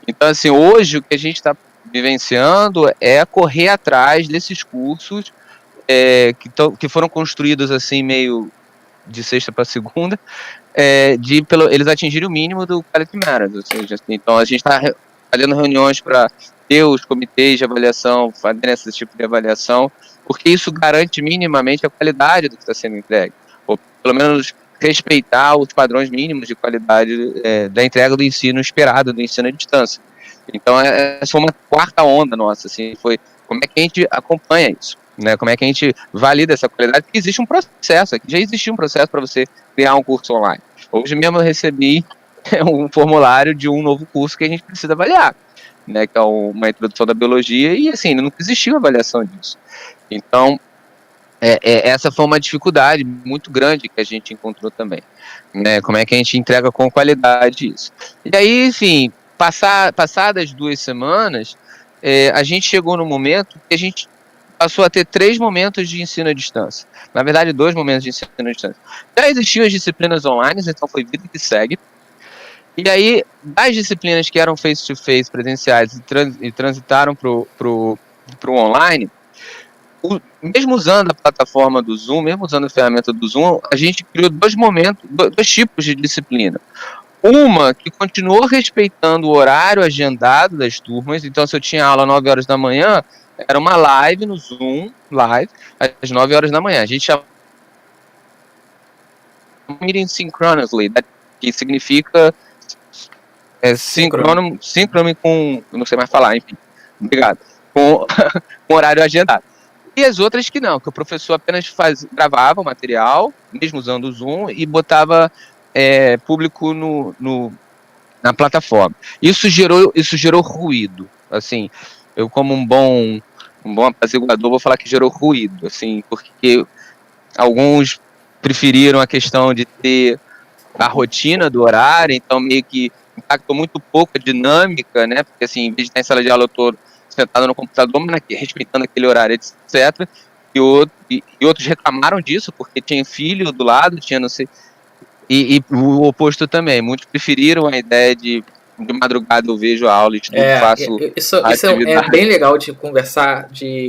Então, assim, hoje o que a gente está vivenciando é correr atrás desses cursos que foram construídos assim meio de sexta para segunda, eles atingirem o mínimo do Quality Matters, ou seja, então a gente está fazendo reuniões para ter os comitês de avaliação, fazendo esse tipo de avaliação, porque isso garante minimamente a qualidade do que está sendo entregue, ou pelo menos respeitar os padrões mínimos de qualidade da entrega do ensino esperado, do ensino à distância. Então essa foi uma quarta onda nossa, assim, foi como é que a gente acompanha isso. Né, como é que a gente valida essa qualidade? Porque existe um processo aqui, já existia um processo para você criar um curso online. Hoje mesmo eu recebi um formulário de um novo curso que a gente precisa avaliar, né, que é uma introdução da biologia, e assim, não existiu avaliação disso. Então, essa foi uma dificuldade muito grande que a gente encontrou também, né, como é que a gente entrega com qualidade isso. E aí, enfim, passadas 2 semanas, a gente chegou no momento que a gente passou a ter 3 momentos de ensino à distância. Na verdade, 2 momentos de ensino à distância. Já existiam as disciplinas online, então foi vida que segue. E aí, das disciplinas que eram face-to-face presenciais e transitaram para o online, mesmo usando a plataforma do Zoom, mesmo usando a ferramenta do Zoom, a gente criou 2 tipos de disciplina. Uma que continuou respeitando o horário agendado das turmas, então se eu tinha aula às 9 horas da manhã, era uma live no Zoom, às 9 horas da manhã. A gente chama meeting synchronously, que significa síncrono com, não sei mais falar, enfim, obrigado, com horário agendado. E as outras que não, que o professor apenas gravava o material, mesmo usando o Zoom, e botava público na plataforma. Isso gerou ruído, assim, eu como um bom apaziguador vou falar que gerou ruído, assim, porque alguns preferiram a questão de ter a rotina do horário, então meio que impactou muito pouco a dinâmica, né, porque assim, em vez de estar em sala de aula eu estou sentado no computador, mas respeitando aquele horário, etc. E outros reclamaram disso, porque tinha filho do lado, tinha não sei... E o oposto também, muitos preferiram a ideia de madrugada eu vejo a aula e estudo, faço isso é bem legal de conversar,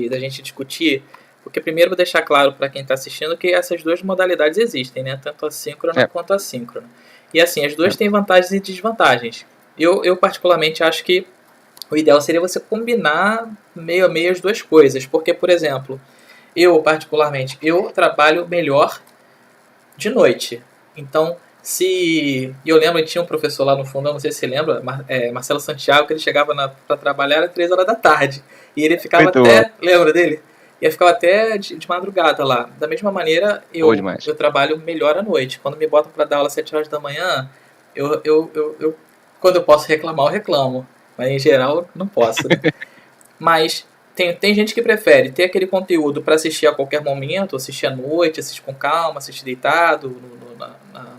da gente discutir, Porque primeiro vou deixar claro para quem está assistindo que essas duas modalidades existem, né? Tanto a síncrona quanto a assíncrona. E assim, as duas têm vantagens e desvantagens. Eu particularmente acho que o ideal seria você combinar meio a meio as duas coisas. Porque, por exemplo, eu particularmente, eu trabalho melhor de noite. Então, se... Eu lembro que tinha um professor lá no fundo, eu não sei se você lembra, Marcelo Santiago, que ele chegava para trabalhar às 3 horas da tarde. E ele ficava Muito até... bom. Lembra dele? E ele ficava até de madrugada lá. Da mesma maneira, eu trabalho melhor à noite. Quando me botam para dar aula às 7 horas da manhã, quando eu posso reclamar, eu reclamo. Mas em geral, não posso, né? Mas tem gente que prefere ter aquele conteúdo para assistir a qualquer momento, assistir à noite, assistir com calma, assistir deitado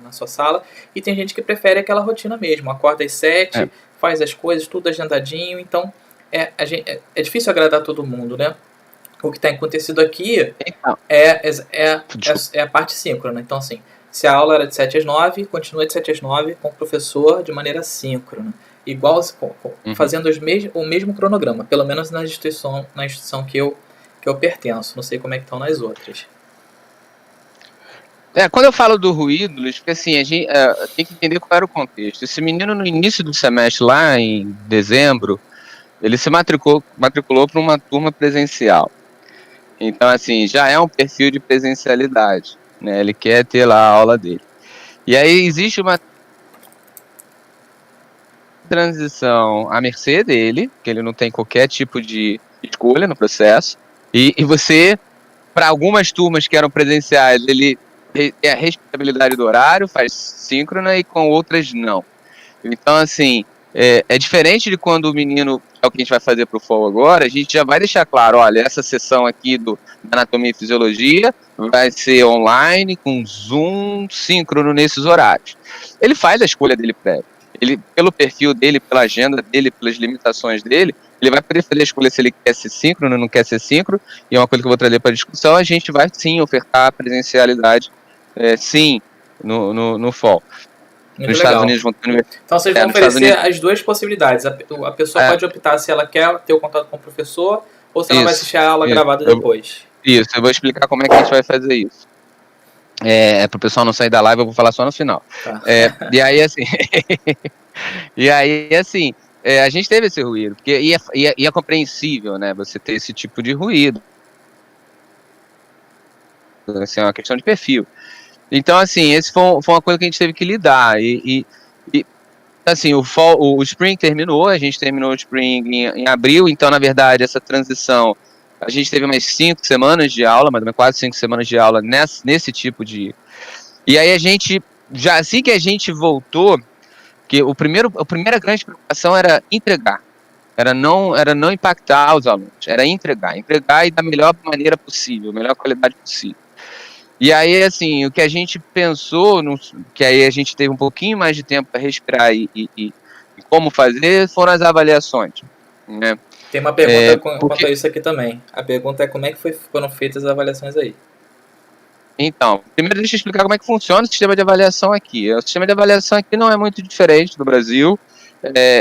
na sua sala. E tem gente que prefere aquela rotina mesmo. Acorda às 7, faz as coisas, tudo agendadinho. Então, é difícil agradar todo mundo, né? O que tem acontecido aqui é a parte síncrona. Então, assim, se a aula era de 7 às 9, continua de 7 às 9 com o professor de maneira síncrona. Igual, fazendo o mesmo cronograma, pelo menos na instituição que eu pertenço. Não sei como é que estão nas outras. Quando eu falo do ruído, Luiz, porque assim, a gente tem que entender qual era o contexto. Esse menino, no início do semestre, lá em dezembro, ele se matriculou para uma turma presencial. Então, assim, já é um perfil de presencialidade, né? Ele quer ter lá a aula dele. E aí existe uma transição à mercê dele, que ele não tem qualquer tipo de escolha no processo. E você, para algumas turmas que eram presenciais, ele tem a responsabilidade do horário, faz síncrona, e com outras não. Então, assim, é diferente de quando o menino, é o que a gente vai fazer para o FOL agora, a gente já vai deixar claro, olha, essa sessão aqui da Anatomia e Fisiologia vai ser online, com Zoom, síncrono nesses horários. Ele faz a escolha dele prévia. Ele, pelo perfil dele, pela agenda dele, pelas limitações dele, ele vai poder fazer a escolha se ele quer ser síncrono ou não quer ser síncrono, e é uma coisa que eu vou trazer para a discussão, a gente vai sim ofertar a presencialidade, sim, no FOL. Nos Estados Unidos vão ter... Então vocês vão oferecer as duas possibilidades. A pessoa pode optar se ela quer ter o contato com o professor ou se ela vai assistir a aula gravada depois. Isso, eu vou explicar como é que a gente vai fazer isso. Para o pessoal não sair da live, eu vou falar só no final. Tá. E aí, assim, a gente teve esse ruído, porque é compreensível, né, você ter esse tipo de ruído. Assim, é uma questão de perfil. Então, assim, esse foi uma coisa que a gente teve que lidar. Assim, o Spring terminou, a gente terminou o Spring em abril, então, na verdade, essa transição, a gente teve mais 5 semanas de aula, mais ou menos quase 5 semanas de aula nesse tipo de... E aí a gente, já assim que a gente voltou, que a primeira grande preocupação era entregar, era não impactar os alunos, era entregar e da melhor maneira possível, melhor qualidade possível. E aí, assim, o que a gente pensou, que aí a gente teve um pouquinho mais de tempo para respirar e como fazer, foram as avaliações, né? Tem uma pergunta quanto a isso aqui também. A pergunta é como é que foram feitas as avaliações aí? Então, primeiro deixa eu explicar como é que funciona o sistema de avaliação aqui. O sistema de avaliação aqui não é muito diferente do Brasil.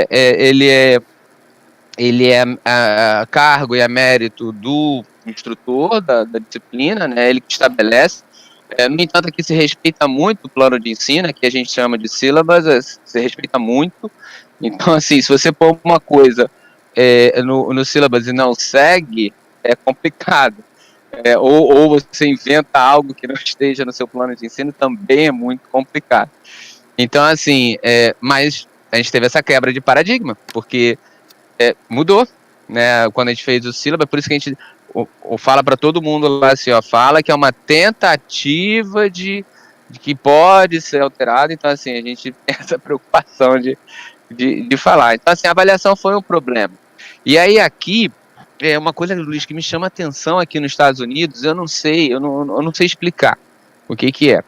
Ele é a cargo e a mérito do instrutor da disciplina, né? Ele que estabelece. No entanto, aqui se respeita muito o plano de ensino, que a gente chama de syllabus, se respeita muito. Então, assim, se você pôr uma coisa no syllabus e não segue, é complicado. Ou você inventa algo que não esteja no seu plano de ensino, também é muito complicado. Então, assim, mas a gente teve essa quebra de paradigma, porque mudou, né? Quando a gente fez o syllabus, por isso que a gente fala para todo mundo lá assim, fala que é uma tentativa de que pode ser alterado. Então, assim, a gente tem essa preocupação de falar. Então, assim, a avaliação foi um problema. E aí aqui, uma coisa, Luiz, que me chama a atenção aqui nos Estados Unidos, eu não sei explicar o que é.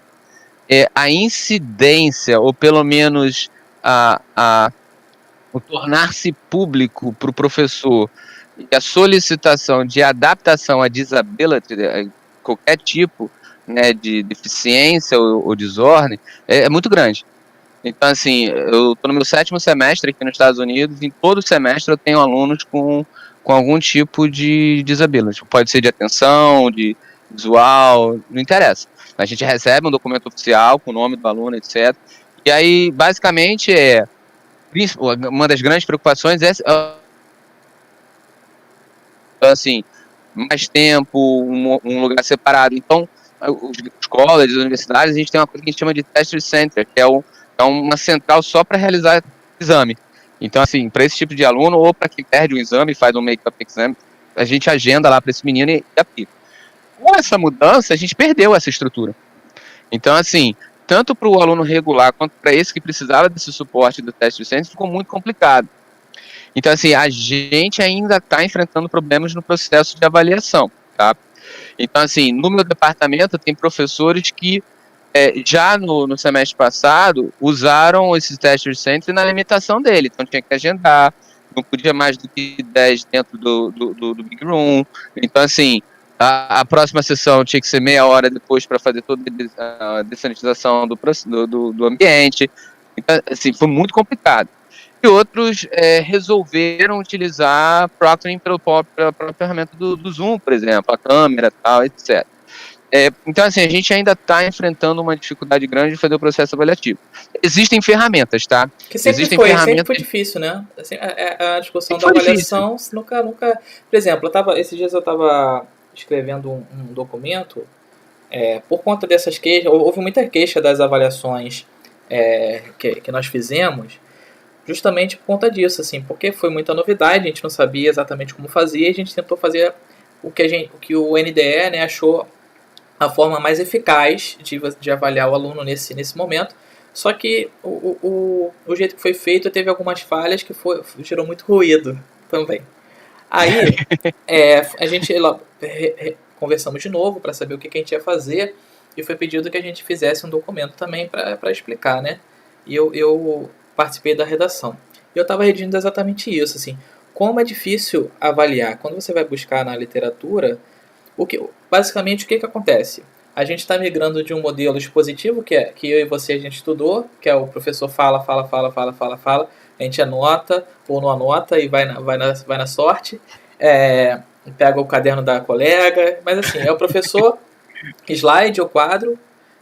A incidência, ou pelo menos o tornar-se público para o professor e a solicitação de adaptação a disability, qualquer tipo, né, de deficiência ou desordem, é muito grande. Então, assim, eu estou no meu 7º semestre aqui nos Estados Unidos, e em todo semestre eu tenho alunos com com algum tipo de disability. Pode ser de atenção, de visual, não interessa. A gente recebe um documento oficial com o nome do aluno, etc. E aí, basicamente, uma das grandes preocupações é assim, mais tempo, um lugar separado. Então, os colleges, as universidades, a gente tem uma coisa que a gente chama de test center, que é uma central só para realizar exame. Então, assim, para esse tipo de aluno, ou para quem perde um exame, faz um make-up exam, a gente agenda lá para esse menino e aplica. Com essa mudança, a gente perdeu essa estrutura. Então, assim, tanto para o aluno regular quanto para esse que precisava desse suporte do teste center, ficou muito complicado. Então, assim, a gente ainda está enfrentando problemas no processo de avaliação, tá? Então, assim, no meu departamento tem professores que já no semestre passado usaram esses teste center na limitação dele, então tinha que agendar, não podia mais do que 10 dentro do Big Room. Então, assim, a próxima sessão tinha que ser meia hora depois para fazer toda a dessanitização do ambiente. Então, assim, foi muito complicado. E outros resolveram utilizar proctoring pela própria ferramenta do Zoom, por exemplo, a câmera, tal, etc. Então, assim, a gente ainda está enfrentando uma dificuldade grande de fazer o processo avaliativo. Existem ferramentas, tá? Que sempre Existem foi, ferramentas... sempre foi difícil, né? Assim, a discussão da foi avaliação nunca... Por exemplo, esses dias eu estava escrevendo um documento, por conta dessas queixas, houve muita queixa das avaliações que nós fizemos, justamente por conta disso, assim, porque foi muita novidade, a gente não sabia exatamente como fazer, a gente tentou fazer o que o NDE, né, achou a forma mais eficaz de avaliar o aluno nesse momento. Só que o jeito que foi feito teve algumas falhas que gerou muito ruído também. Aí a gente conversamos de novo para saber o que a gente ia fazer e foi pedido que a gente fizesse um documento também para explicar, né? E eu participei da redação. E eu estava redigindo exatamente isso, assim, como é difícil avaliar. Quando você vai buscar na literatura, basicamente o que acontece? A gente está migrando de um modelo expositivo, que eu e você a gente estudou, que é o professor fala, a gente anota ou não anota e vai na sorte, pega o caderno da colega, mas assim, é o professor, slide ou quadro,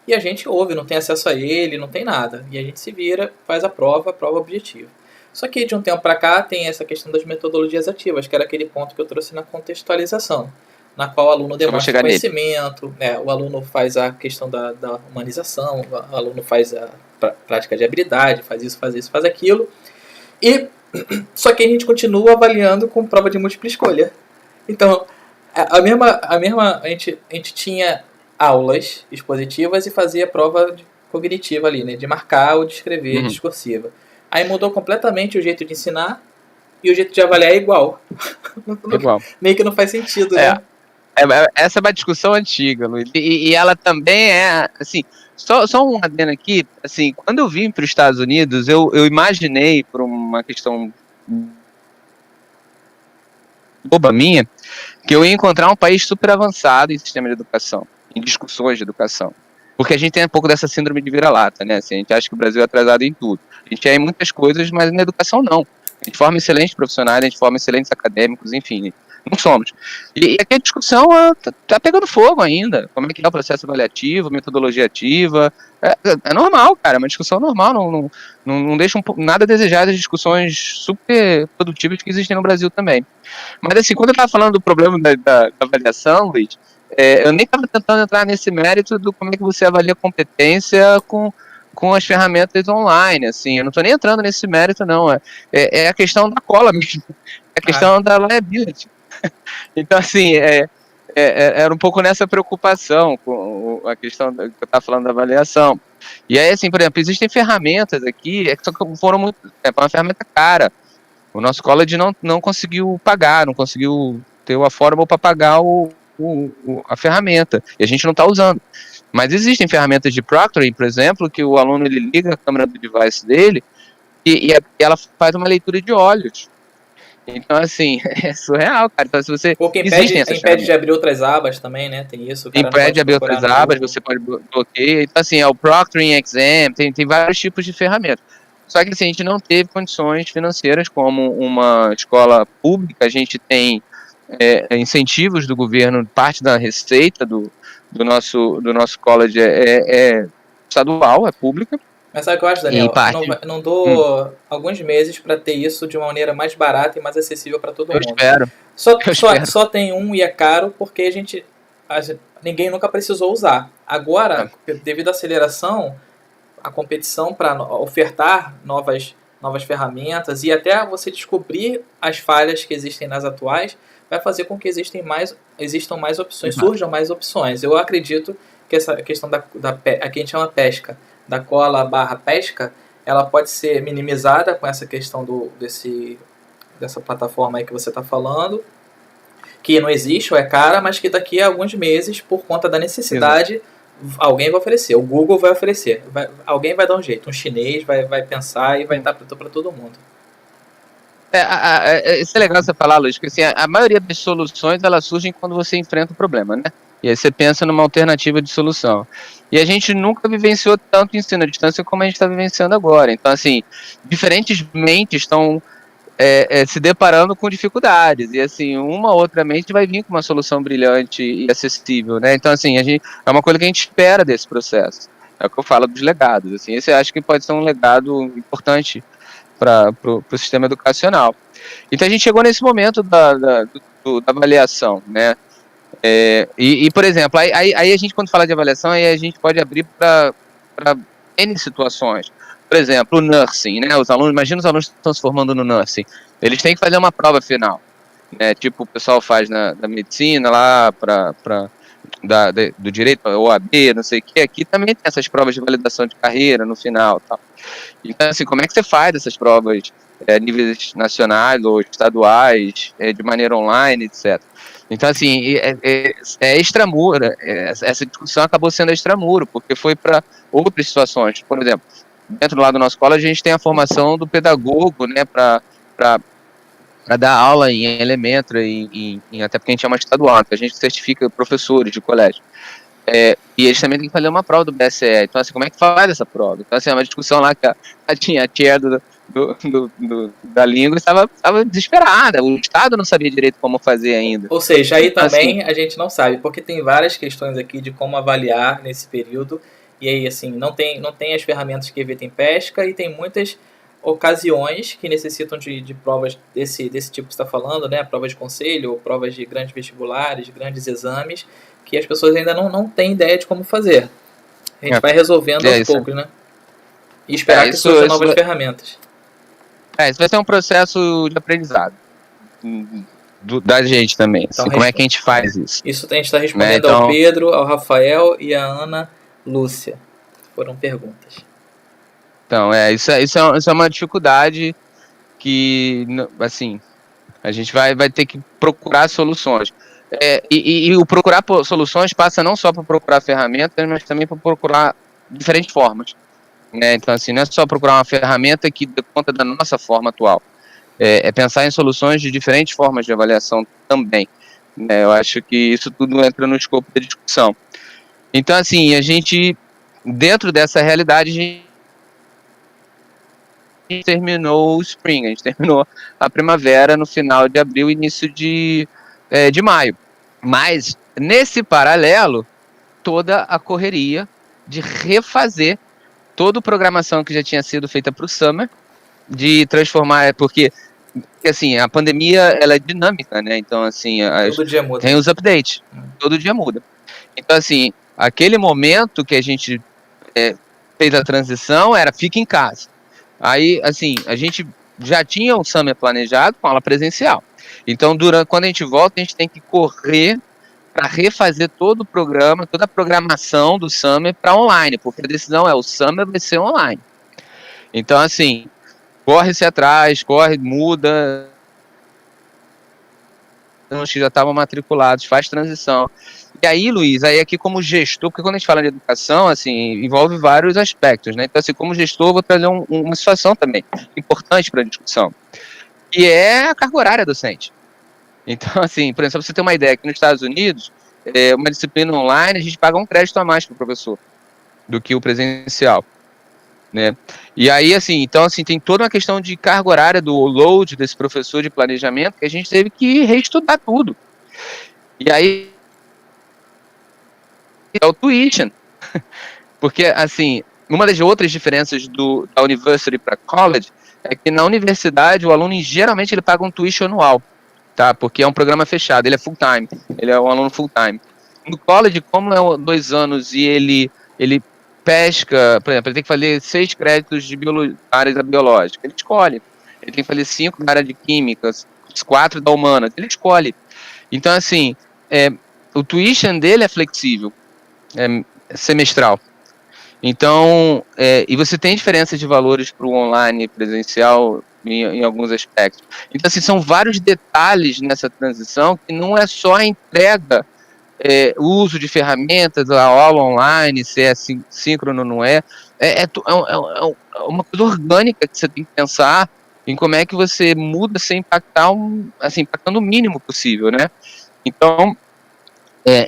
e a gente ouve, não tem acesso a ele, não tem nada. E a gente se vira, faz a prova objetiva. Só que de um tempo para cá tem essa questão das metodologias ativas, que era aquele ponto que eu trouxe na contextualização, na qual o aluno demonstra conhecimento, o aluno faz a questão da humanização, o aluno faz a prática de habilidade, faz isso, faz aquilo. E só que a gente continua avaliando com prova de múltipla escolha. Então, a gente tinha aulas expositivas e fazia prova cognitiva ali, né, de marcar ou de escrever discursiva. Aí mudou completamente o jeito de ensinar e o jeito de avaliar é igual. Meio que não faz sentido, né? Essa é uma discussão antiga, Luiz. E ela também assim, só um adendo aqui, assim, quando eu vim para os Estados Unidos, eu imaginei, por uma questão boba minha, que eu ia encontrar um país super avançado em sistema de educação, em discussões de educação. Porque a gente tem um pouco dessa síndrome de vira-lata, né? Assim, a gente acha que o Brasil é atrasado em tudo. A gente é em muitas coisas, mas na educação não. A gente forma excelentes profissionais, a gente forma excelentes acadêmicos, enfim, não somos. E aqui a discussão tá pegando fogo ainda. Como é que é o processo avaliativo, metodologia ativa. É normal, cara, é uma discussão normal, não deixa nada a desejar das discussões super produtivas que existem no Brasil também. Mas assim, quando eu estava falando do problema da avaliação, Luiz, eu nem estava tentando entrar nesse mérito do como é que você avalia competência com as ferramentas online, assim, eu não estou nem entrando nesse mérito, não, é a questão da cola mesmo, é a questão da liability. Então, assim, era um pouco nessa preocupação com a questão que eu estava falando da avaliação. E aí, assim, por exemplo, existem ferramentas aqui que foram muito, uma ferramenta cara. O nosso college não conseguiu pagar, não conseguiu ter o affordable para pagar a ferramenta, e a gente não está usando. Mas existem ferramentas de proctoring, por exemplo, que o aluno ele liga a câmera do device dele e ela faz uma leitura de olhos. Então, assim, é surreal, cara. Então, se você... Porque impede de abrir outras abas também, né? Tem isso. Impede de abrir outras abas, você pode bloquear. Então, assim, é o proctoring exam, tem vários tipos de ferramentas. Só que assim, a gente não teve condições financeiras como uma escola pública. A gente tem incentivos do governo, parte da receita do nosso college é estadual, é pública. Mas sabe o que eu acho, E Daniel? parte, Eu não dou alguns meses para ter isso de uma maneira mais barata e mais acessível para todo eu mundo. espero, eu espero. Só tem um e é caro porque ninguém nunca precisou usar. Agora, devido à aceleração, a competição para ofertar novas ferramentas e até você descobrir as falhas que existem nas atuais, vai fazer com que existam mais opções, surjam mais opções. Eu acredito que essa questão aqui a gente chama pesca, da cola barra pesca, ela pode ser minimizada com essa questão dessa plataforma aí que você está falando, que não existe ou é cara, mas que daqui a alguns meses, por conta da necessidade, alguém vai oferecer. O Google vai oferecer. Alguém vai dar um jeito. Um chinês vai pensar e vai estar para todo mundo. Isso é legal você falar, Luiz, porque assim, a maioria das soluções elas surgem quando você enfrenta o problema, né? E aí você pensa numa alternativa de solução. E a gente nunca vivenciou tanto ensino à distância como a gente está vivenciando agora. Então, assim, diferentes mentes estão se deparando com dificuldades. E, assim, uma outra mente vai vir com uma solução brilhante e acessível, né? Então, assim, é uma coisa que a gente espera desse processo. É o que eu falo dos legados. Assim, esse eu acho que pode ser um legado importante para o sistema educacional. Então, a gente chegou nesse momento da avaliação, né? Por exemplo, aí a gente, quando fala de avaliação, aí a gente pode abrir para N situações. Por exemplo, o nursing, né? Imagina os alunos que estão se formando no nursing. Eles têm que fazer uma prova final, né? Tipo o pessoal faz da medicina lá, do direito, OAB, não sei o que. Aqui também tem essas provas de validação de carreira no final, tal. Então, assim, como é que você faz essas provas níveis nacionais ou estaduais, de maneira online, etc. Então, assim, extramuro, essa discussão acabou sendo extramuro, porque foi para outras situações. Por exemplo, dentro lá do nosso escola, a gente tem a formação do pedagogo, né, para dar aula em Elementary, até porque a gente é uma estadual, então a gente certifica professores de colégio. E eles também têm que fazer uma prova do BSE. Então, assim, como é que faz essa prova? Então, assim, é uma discussão lá que a chair da língua estava desesperada. O Estado não sabia direito como fazer ainda. Ou seja, aí então, também assim, a gente não sabe, porque tem várias questões aqui de como avaliar nesse período. E aí, assim, não tem as ferramentas que evitem pesca e tem muitas ocasiões que necessitam de provas desse tipo que você está falando, né? Provas de conselho, ou provas de grandes vestibulares, de grandes exames, que as pessoas ainda não têm ideia de como fazer. A gente vai resolvendo aos poucos, né? E esperar que surjam novas ferramentas. Isso vai ser um processo de aprendizado da gente também. Então, assim, como é que a gente faz isso? Isso a gente está respondendo ao Pedro, ao Rafael e à Ana Lúcia. Foram perguntas. Então, isso é uma dificuldade que, assim, a gente vai ter que procurar soluções. E o procurar soluções passa não só por procurar ferramentas, mas também por procurar diferentes formas. Né? Então, assim, não é só procurar uma ferramenta que dê conta da nossa forma atual. É pensar em soluções de diferentes formas de avaliação também. Né? Eu acho que isso tudo entra no escopo da discussão. Então, assim, a gente, dentro dessa realidade, a gente terminou o Spring, a gente terminou a primavera no final de abril, início de maio. Mas, nesse paralelo, toda a correria de refazer toda a programação que já tinha sido feita para o Summer, de transformar, porque assim, a pandemia ela é dinâmica, né? Então, assim, todo dia muda. Tem os updates, todo dia muda. Então, assim, aquele momento que a gente fez a transição era fica em casa. Aí, assim, a gente já tinha um Summer planejado com aula presencial. Então, quando a gente volta, a gente tem que correr para refazer todo o programa, toda a programação do Summer para online, porque a decisão o Summer vai ser online. Então, assim, corre-se atrás, muda, os que já estavam matriculados, faz transição. E aí, Luiz, aqui como gestor, porque quando a gente fala de educação, assim, envolve vários aspectos, né? Então, assim, como gestor, eu vou trazer uma situação também importante para a discussão, que é a carga horária docente. Então, assim, por exemplo, pra você ter uma ideia, aqui nos Estados Unidos, uma disciplina online, a gente paga um crédito a mais para o professor do que o presencial. né? E aí, assim, então, assim, tem toda uma questão de carga horária do load desse professor de planejamento que a gente teve que reestudar tudo. E aí é o tuition, porque, assim, uma das outras diferenças da university para college é que na universidade o aluno geralmente ele paga um tuition anual, tá? Porque é um programa fechado, ele é full time, ele é um aluno full time. No college, como é 2 anos e ele pesca, por exemplo, ele tem que fazer 6 créditos de área da biológica, ele escolhe. Ele tem que fazer 5 na área de químicas, 4 da humanas, ele escolhe. Então, assim, o tuition dele é flexível, é semestral. Então, e você tem diferença de valores para o online e presencial em alguns aspectos. Então, assim, são vários detalhes nessa transição que não é só a entrega, o uso de ferramentas, a aula online, se é síncrono ou não uma coisa orgânica que você tem que pensar em como é que você muda sem impactar, impactando o mínimo possível, né? Então,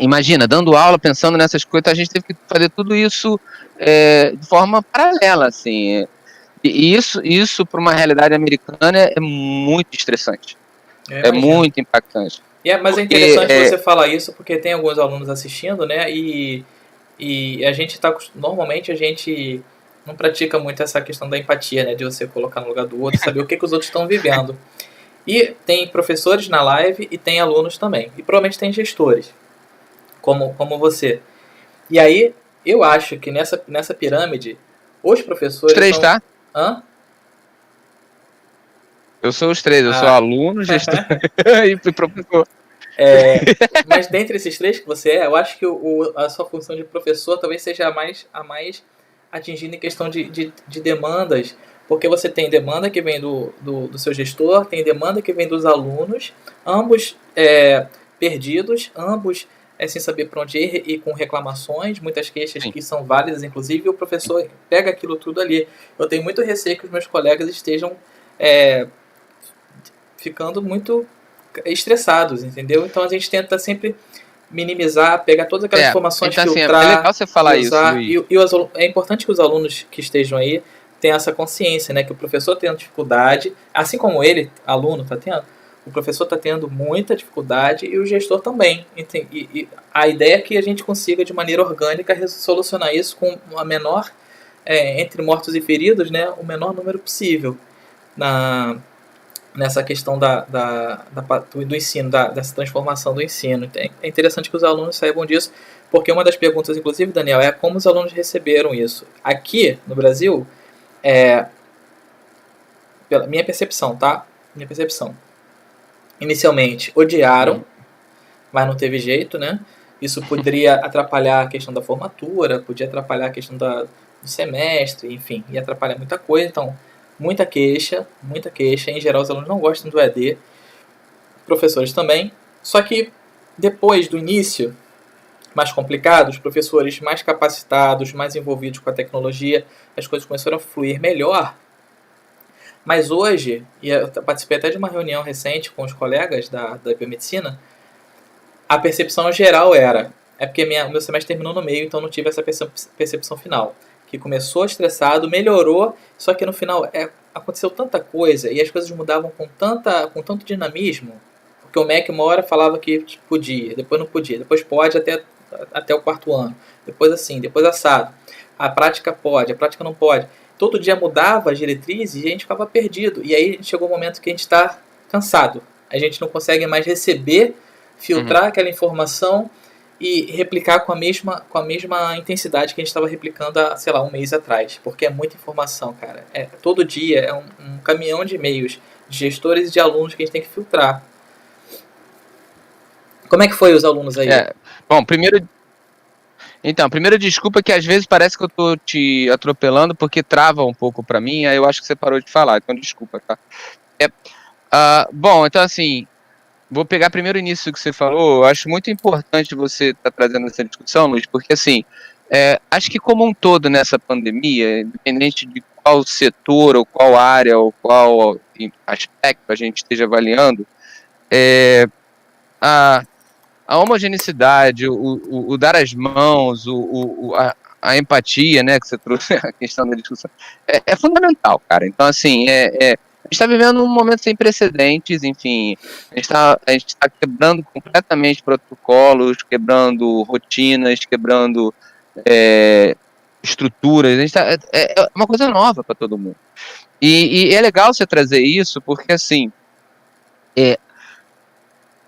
imagina, dando aula, pensando nessas coisas, a gente teve que fazer tudo isso de forma paralela, assim. E isso para uma realidade americana é muito estressante. É muito impactante. Mas é interessante você falar isso, porque tem alguns alunos assistindo, né? E a gente normalmente a gente não pratica muito essa questão da empatia, né? De você colocar no lugar do outro, saber o que os outros estão vivendo. E tem professores na live e tem alunos também. E provavelmente tem gestores, como você. E aí, eu acho que nessa pirâmide, os professores os 3, são... tá? Hã? Eu sou os 3, eu sou aluno, gestor e professor. Mas dentre esses 3 que você eu acho que a sua função de professor talvez seja a mais atingindo em questão de demandas, porque você tem demanda que vem do seu gestor, tem demanda que vem dos alunos, ambos perdidos, ambos sem saber para onde ir e com reclamações, muitas queixas que são válidas, inclusive, e o professor pega aquilo tudo ali. Eu tenho muito receio que os meus colegas estejam ficando muito estressados, entendeu? Então a gente tenta sempre minimizar, pegar todas aquelas informações, então, filtrar, assim, é legal você falar usar, isso, é importante que os alunos que estejam aí tenham essa consciência, né, que o professor tem dificuldade, assim como ele, aluno, está tendo, o professor está tendo muita dificuldade e o gestor também. E a ideia é que a gente consiga, de maneira orgânica, solucionar isso com a menor, entre mortos e feridos, né, o menor número possível nessa questão do ensino, dessa transformação do ensino. É interessante que os alunos saibam disso, porque uma das perguntas, inclusive, Daniel, é como os alunos receberam isso. Aqui, no Brasil, pela minha percepção, tá? Minha percepção. Inicialmente, odiaram, mas não teve jeito, né? Isso poderia atrapalhar a questão da formatura, podia atrapalhar a questão do semestre, enfim, ia atrapalhar muita coisa, então... Muita queixa. Em geral, os alunos não gostam do EAD. Professores também. Só que depois do início, mais complicado, os professores mais capacitados, mais envolvidos com a tecnologia, as coisas começaram a fluir melhor. Mas hoje, e eu participei até de uma reunião recente com os colegas da biomedicina, a percepção geral é porque o meu semestre terminou no meio, então não tive essa percepção final. Que começou estressado, melhorou, só que no final aconteceu tanta coisa e as coisas mudavam com tanto dinamismo, porque o MEC uma hora falava que podia, depois não podia, depois pode até o 4º ano, depois assim, depois assado. A prática pode, a prática não pode. Todo dia mudava as diretrizes e a gente ficava perdido. E aí chegou um momento que a gente está cansado. A gente não consegue mais receber, filtrar aquela informação e replicar com a mesma intensidade que a gente estava replicando há, sei lá, um mês atrás. Porque é muita informação, cara. Todo dia é um caminhão de e-mails de gestores e de alunos que a gente tem que filtrar. Como é que foi os alunos aí? Bom, primeiro desculpa que às vezes parece que eu tô te atropelando porque trava um pouco para mim, aí eu acho que você parou de falar, então desculpa, tá? Bom, então assim, vou pegar primeiro o início que você falou. Eu acho muito importante você estar trazendo essa discussão, Luiz, porque assim, acho que como um todo nessa pandemia, independente de qual setor, ou qual área, ou qual aspecto a gente esteja avaliando, a homogeneidade, o dar as mãos, a empatia, né, que você trouxe, a questão da discussão, é fundamental, cara. Então, assim, a gente está vivendo um momento sem precedentes, enfim, a gente tá quebrando completamente protocolos, quebrando rotinas, quebrando estruturas, é uma coisa nova para todo mundo. E é legal você trazer isso, porque, assim,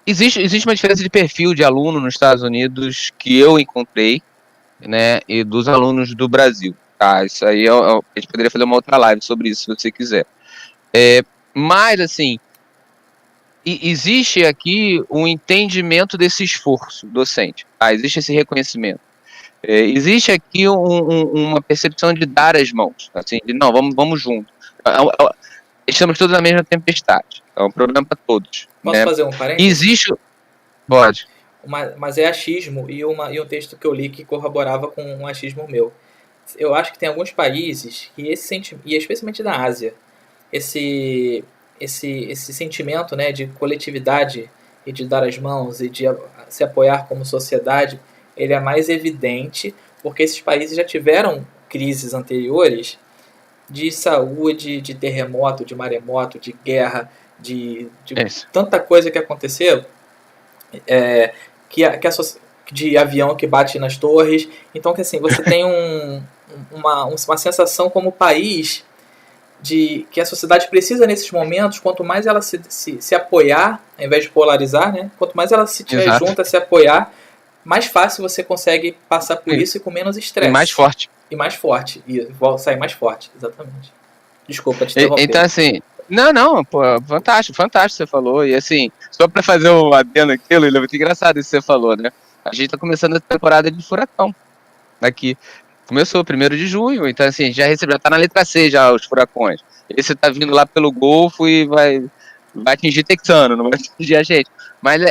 existe uma diferença de perfil de aluno nos Estados Unidos que eu encontrei, né, e dos alunos do Brasil, tá? Isso aí a gente poderia fazer uma outra live sobre isso, se você quiser. Mas, assim, existe aqui um entendimento desse esforço docente, tá? Existe esse reconhecimento. Existe aqui uma percepção de dar as mãos, assim, de não, vamos juntos. Estamos todos na mesma tempestade. É um problema para todos. Posso né? fazer um parênteses? Existe. Pode. Mas é achismo e um texto que eu li que corroborava com um achismo meu. Eu acho que tem alguns países que esse sentimento, e especialmente da Ásia, esse sentimento, né, de coletividade e de dar as mãos e de se apoiar como sociedade, ele é mais evidente porque esses países já tiveram crises anteriores de saúde, de terremoto, de maremoto, de guerra, de tanta coisa que aconteceu, de avião que bate nas torres. Então, que assim, você tem uma sensação como país de que a sociedade precisa nesses momentos, quanto mais ela se apoiar, ao invés de polarizar, né? Quanto mais ela se tiver junta, se apoiar, mais fácil você consegue passar por isso e com menos estresse. E mais forte. E mais forte. E sair mais forte, exatamente. Desculpa te interromper. Então, assim, não, pô, fantástico você falou. E assim, só pra fazer um adendo aqui, é muito engraçado isso que você falou, né? A gente tá começando a temporada de furacão aqui. Começou 1º de junho, então assim, já tá na letra C já os furacões. Esse tá vindo lá pelo Golfo e vai atingir Texano, não vai atingir a gente. Mas,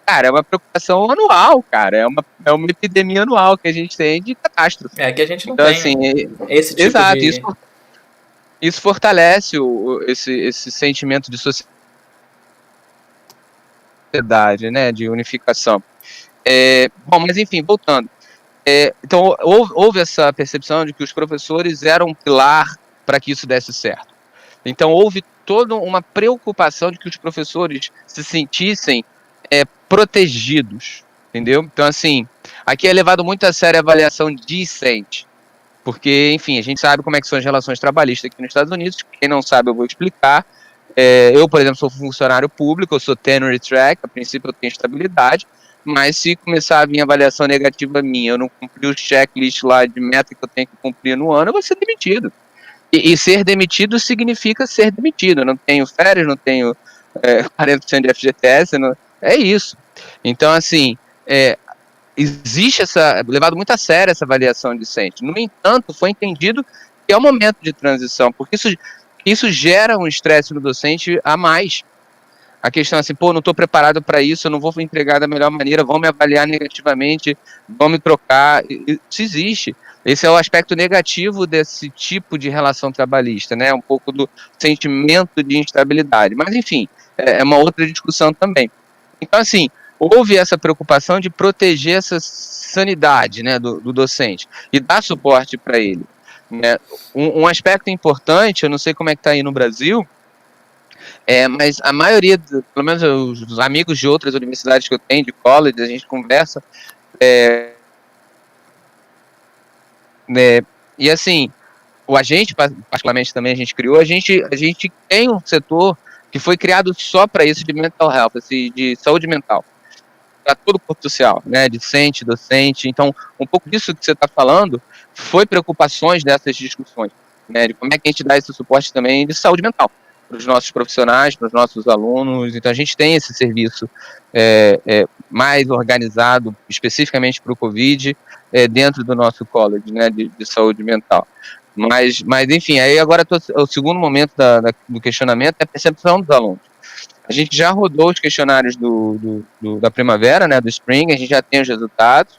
cara, é uma preocupação anual, cara. É uma epidemia anual que a gente tem de catástrofe. Que a gente não então, tem assim, esse tipo exato, de... Isso fortalece esse sentimento de sociedade, né, de unificação. Bom, mas enfim, voltando. Então, houve essa percepção de que os professores eram um pilar para que isso desse certo. Então, houve toda uma preocupação de que os professores se sentissem protegidos, entendeu? Então, assim, aqui é levado muito a sério a avaliação discente, porque, enfim, a gente sabe como é que são as relações trabalhistas aqui nos Estados Unidos. Quem não sabe, eu vou explicar. Eu, por exemplo, sou funcionário público, eu sou tenure track, a princípio eu tenho estabilidade, mas se começar a vir avaliação negativa minha, eu não cumpri o checklist lá de meta que eu tenho que cumprir no ano, eu vou ser demitido. E ser demitido significa ser demitido. Eu não tenho férias, não tenho 40% de FGTS, é isso. Então, assim, existe levado muito a sério essa avaliação discente. No entanto, foi entendido que é um momento de transição, porque isso gera um estresse no docente a mais. A questão é assim, não estou preparado para isso, eu não vou entregar da melhor maneira, vão me avaliar negativamente, vão me trocar. Isso existe. Esse é o aspecto negativo desse tipo de relação trabalhista, né? Um pouco do sentimento de instabilidade. Mas, enfim, é uma outra discussão também. Então, assim, houve essa preocupação de proteger essa sanidade, né, do docente e dar suporte para ele. Né? Um aspecto importante, eu não sei como é que está aí no Brasil, mas a maioria, pelo menos os amigos de outras universidades que eu tenho, de college, a gente conversa, e assim, a gente, particularmente também, a gente criou, a gente tem um setor que foi criado só para isso, de mental health, assim, de saúde mental, para todo o corpo social, né, discente, docente. Então, um pouco disso que você está falando foi preocupações dessas discussões, né, de como é que a gente dá esse suporte também de saúde mental para os nossos profissionais, para os nossos alunos. Então, a gente tem esse serviço mais organizado, especificamente para o Covid, dentro do nosso college, né, de saúde mental. Mas enfim, aí agora o segundo momento do questionamento é a percepção dos alunos. A gente já rodou os questionários da primavera, né, do Spring, a gente já tem os resultados.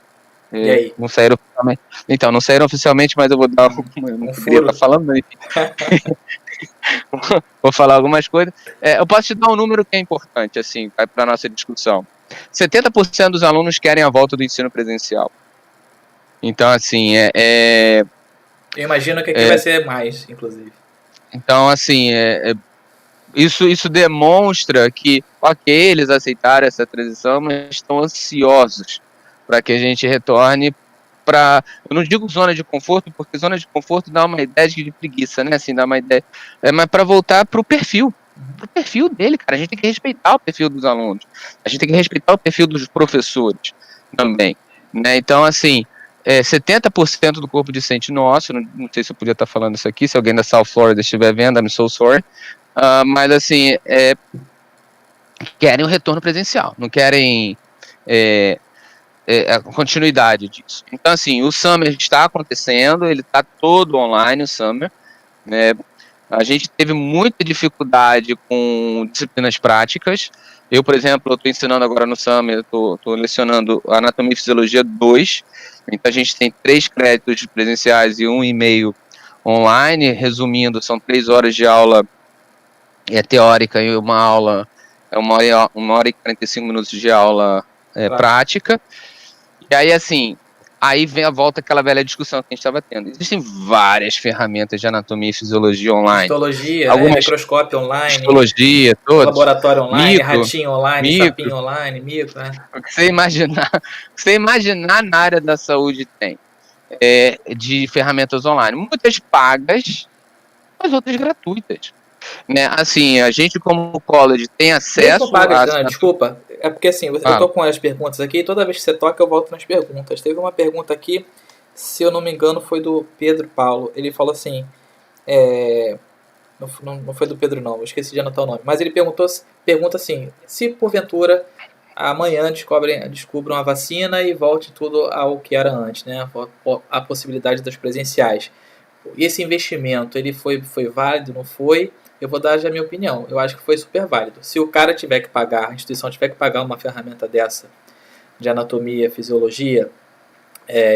E aí? Não saíram oficialmente. Então, não saíram oficialmente, mas eu vou dar não poderia estar falando, mas enfim. Vou falar algumas coisas. Eu posso te dar um número que é importante, assim, para a nossa discussão. 70% dos alunos querem a volta do ensino presencial. Então, assim, Eu imagino que aqui vai ser mais, inclusive. Então, assim, isso demonstra que, ok, eles aceitaram essa transição, mas estão ansiosos para que a gente retorne para, eu não digo zona de conforto, porque zona de conforto dá uma ideia de preguiça, né? Assim, dá uma ideia, mas para voltar para o perfil dele, cara. A gente tem que respeitar o perfil dos alunos, a gente tem que respeitar o perfil dos professores também, né? Então, assim, 70% do corpo docente nosso, não sei se eu podia estar falando isso aqui, se alguém da South Florida estiver vendo, I'm so sorry, mas assim, querem o retorno presencial, não querem a continuidade disso. Então, assim, o Summer está acontecendo, ele está todo online, o Summer, né? A gente teve muita dificuldade com disciplinas práticas. Eu, por exemplo, estou ensinando agora no Summer, estou lecionando Anatomia e Fisiologia 2, então a gente tem 3 créditos presenciais e 1,5 online. Resumindo, são 3 horas de aula teórica e uma hora e 45 minutos de aula prática. E aí, assim, aí vem a volta aquela velha discussão que a gente estava tendo. Existem várias ferramentas de anatomia e fisiologia online. Histologia, algumas, microscópio online. Histologia, todos. Laboratório online, ratinho online, sapinho online, micro, né? O que você imaginar na área da saúde tem de ferramentas online. Muitas pagas, mas outras gratuitas. Né? Assim, a gente como college tem acesso a... Desculpa, é porque assim, eu tô com as perguntas aqui, toda vez que você toca eu volto nas perguntas. Teve uma pergunta aqui, se eu não me engano foi do Pedro Paulo, ele falou assim, não foi do Pedro não, eu esqueci de anotar o nome, mas ele pergunta assim, se porventura amanhã descubram a vacina e volte tudo ao que era antes, né? A possibilidade dos presenciais. E esse investimento, ele foi válido, não foi? Eu vou dar já a minha opinião. Eu acho que foi super válido. Se o cara tiver que pagar, a instituição tiver que pagar uma ferramenta dessa, de anatomia, fisiologia,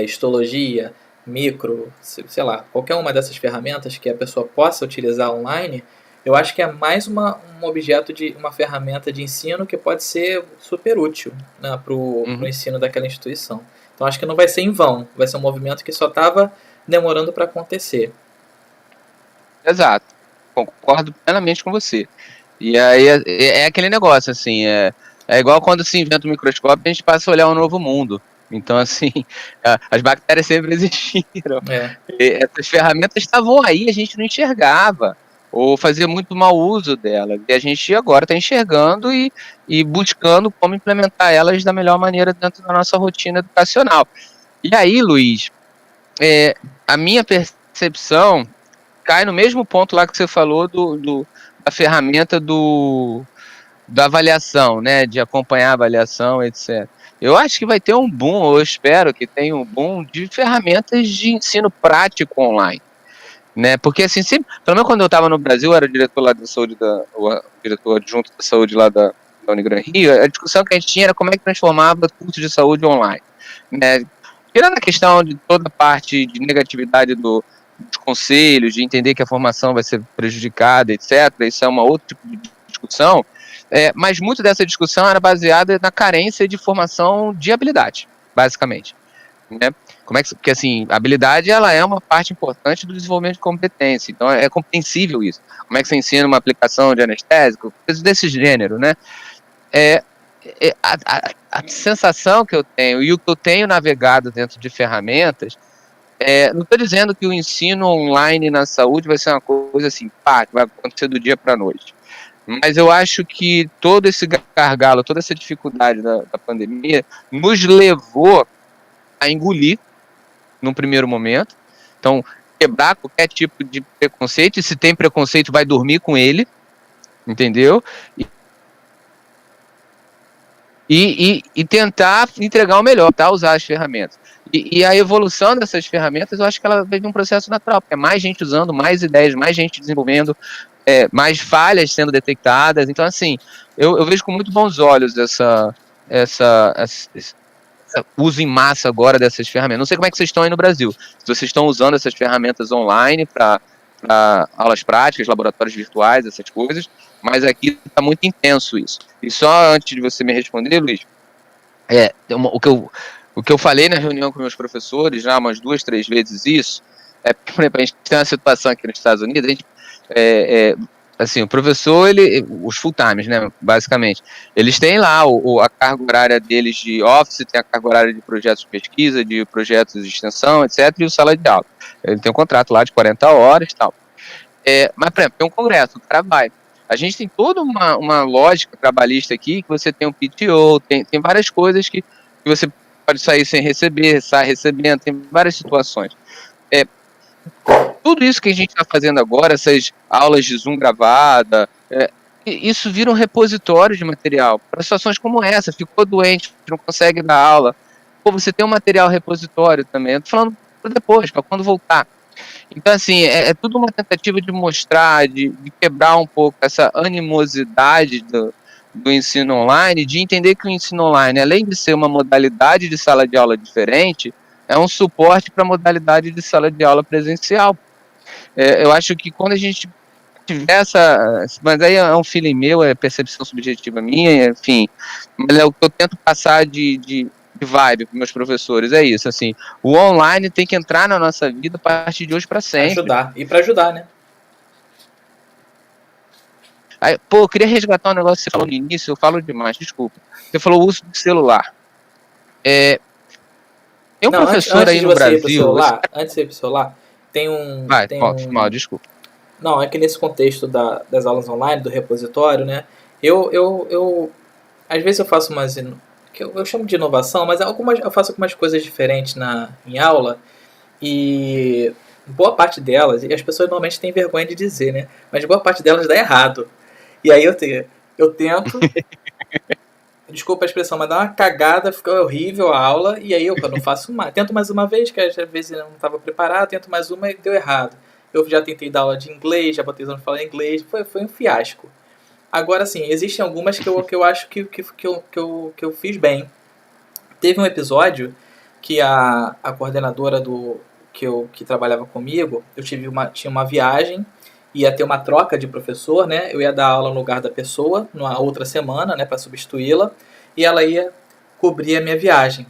histologia, micro, sei lá, qualquer uma dessas ferramentas que a pessoa possa utilizar online, eu acho que é mais um objeto de uma ferramenta de ensino que pode ser super útil, né, para o ensino daquela instituição. Então acho que não vai ser em vão, vai ser um movimento que só estava demorando para acontecer. Exato, concordo plenamente com você. E aí é aquele negócio, assim, é igual quando se inventa o microscópio, a gente passa a olhar um novo mundo. Então, assim, as bactérias sempre existiram. Essas ferramentas estavam aí, a gente não enxergava, ou fazia muito mau uso delas. E a gente agora está enxergando e buscando como implementar elas da melhor maneira dentro da nossa rotina educacional. E aí, Luiz, a minha percepção cai no mesmo ponto lá que você falou da ferramenta da avaliação, né, de acompanhar a avaliação, etc. Eu acho que vai ter um boom, eu espero que tenha um boom de ferramentas de ensino prático online, né, porque assim, sempre, pelo menos quando eu estava no Brasil, eu era diretor lá da saúde, o diretor adjunto da saúde lá da Unigran Rio, a discussão que a gente tinha era como é que transformava curso de saúde online, né, tirando a questão de toda a parte de negatividade dos conselhos, de entender que a formação vai ser prejudicada, etc., isso é uma outra tipo de discussão, mas muito dessa discussão era baseada na carência de formação de habilidade, basicamente. Né? Porque assim, a habilidade ela é uma parte importante do desenvolvimento de competência, então é compreensível isso. Como é que você ensina uma aplicação de anestésico, coisas desse gênero, né? A sensação que eu tenho e o que eu tenho navegado dentro de ferramentas, não estou dizendo que o ensino online na saúde vai ser uma coisa assim, que vai acontecer do dia para a noite. Mas eu acho que todo esse gargalo, toda essa dificuldade da pandemia nos levou a engolir num primeiro momento. Então, quebrar qualquer tipo de preconceito, e se tem preconceito, vai dormir com ele, entendeu? E tentar entregar o melhor, tá? Usar as ferramentas. E a evolução dessas ferramentas, eu acho que ela vai vir um processo natural, porque é mais gente usando, mais ideias, mais gente desenvolvendo, mais falhas sendo detectadas. Então, assim, eu vejo com muito bons olhos esse uso em massa agora dessas ferramentas. Não sei como é que vocês estão aí no Brasil. Se vocês estão usando essas ferramentas online para aulas práticas, laboratórios virtuais, essas coisas, mas aqui está muito intenso isso. E só antes de você me responder, Luiz, O que eu falei na reunião com meus professores, já umas 2, 3 vezes isso, por exemplo, a gente tem uma situação aqui nos Estados Unidos, a gente, assim, o professor, os full-times, né, basicamente, eles têm lá a carga horária deles de office, tem a carga horária de projetos de pesquisa, de projetos de extensão, etc., e o sala de aula. Ele tem um contrato lá de 40 horas e tal. Mas, por exemplo, tem um congresso, o cara vai. A gente tem toda uma lógica trabalhista aqui, que você tem um PTO, tem várias coisas que você pode sair sem receber, sai recebendo, tem várias situações. Tudo isso que a gente está fazendo agora, essas aulas de Zoom gravada, isso vira um repositório de material para situações como essa. Ficou doente, não consegue dar aula. Pô, você tem um material repositório também. Eu tô falando para depois, para quando voltar. Então, assim, é tudo uma tentativa de mostrar, de quebrar um pouco essa animosidade do ensino online, de entender que o ensino online, além de ser uma modalidade de sala de aula diferente, é um suporte para a modalidade de sala de aula presencial. Eu acho que quando a gente tiver essa... Mas aí é um feeling meu, é percepção subjetiva minha, enfim. Mas é o que eu tento passar de vibe para meus professores, é isso, assim. O online tem que entrar na nossa vida a partir de hoje para sempre. Ajudar. E para ajudar, né? Aí, eu queria resgatar um negócio que você falou no início, eu falo demais, desculpa. Você falou o uso do celular. Tem um professor aí no Brasil... Antes de ir pro celular, tem um... Mal, desculpa. Não, é que nesse contexto das aulas online, do repositório, né? Eu às vezes eu faço umas... que eu chamo de inovação, mas eu faço algumas coisas diferentes em aula, e boa parte delas, e as pessoas normalmente têm vergonha de dizer, né? Mas boa parte delas dá errado. E aí eu tento... Desculpa a expressão, mas dá uma cagada, fica horrível a aula, e aí eu não faço mais. Tento mais uma vez, que às vezes eu não estava preparado, tento mais uma e deu errado. Eu já tentei dar aula de inglês, já botei para falar inglês, foi um fiasco. Agora, sim, existem algumas que eu acho que eu fiz bem. Teve um episódio que a coordenadora que trabalhava comigo, tinha uma viagem, ia ter uma troca de professor, né? Eu ia dar aula no lugar da pessoa, numa outra semana, né, para substituí-la, e ela ia cobrir a minha viagem,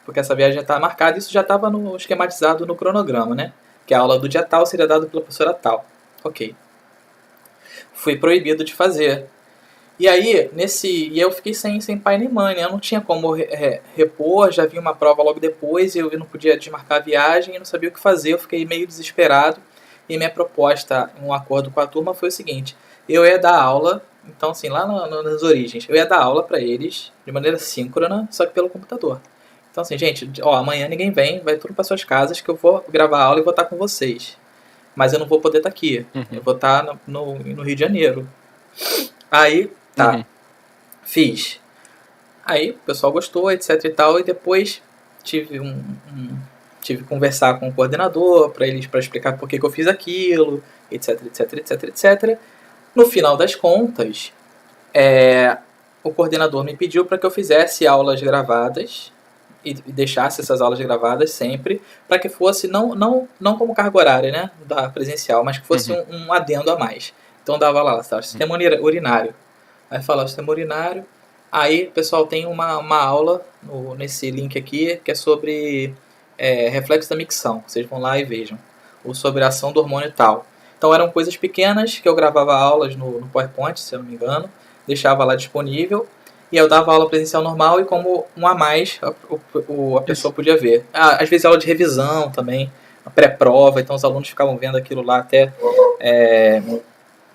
porque essa viagem já estava marcada, isso já estava esquematizado no cronograma, né? Que a aula do dia tal seria dada pela professora tal. Ok. Fui proibido de fazer. E aí, eu fiquei sem pai nem mãe, né? Eu não tinha como repor, já vi uma prova logo depois, eu não podia desmarcar a viagem, eu não sabia o que fazer, eu fiquei meio desesperado. E minha proposta, um acordo com a turma, foi o seguinte: eu ia dar aula, então assim, lá nas origens, eu ia dar aula para eles de maneira síncrona, só que pelo computador. Então assim, gente, amanhã ninguém vem, vai tudo para suas casas que eu vou gravar a aula e vou estar com vocês. Mas eu não vou poder estar aqui, eu vou estar no Rio de Janeiro. Aí, tá, fiz. Aí o pessoal gostou, etc e tal, e depois tive que conversar com o coordenador para explicar por que eu fiz aquilo, etc, etc, etc, etc. No final das contas, o coordenador me pediu para que eu fizesse aulas gravadas e deixasse essas aulas gravadas sempre, para que fosse não como carga horária, né, da presencial, mas que fosse um adendo a mais. Então dava lá, sistema urinário. Aí falava sistema urinário. Aí, pessoal, tem uma aula nesse link aqui que é sobre reflexo da micção. Vocês vão lá e vejam. Ou sobre a ação do hormônio e tal. Então eram coisas pequenas que eu gravava aulas no PowerPoint, se eu não me engano. Deixava lá disponível. E eu dava aula presencial normal e como um a mais a pessoa podia ver. Às vezes aula de revisão também, a pré-prova. Então os alunos ficavam vendo aquilo lá até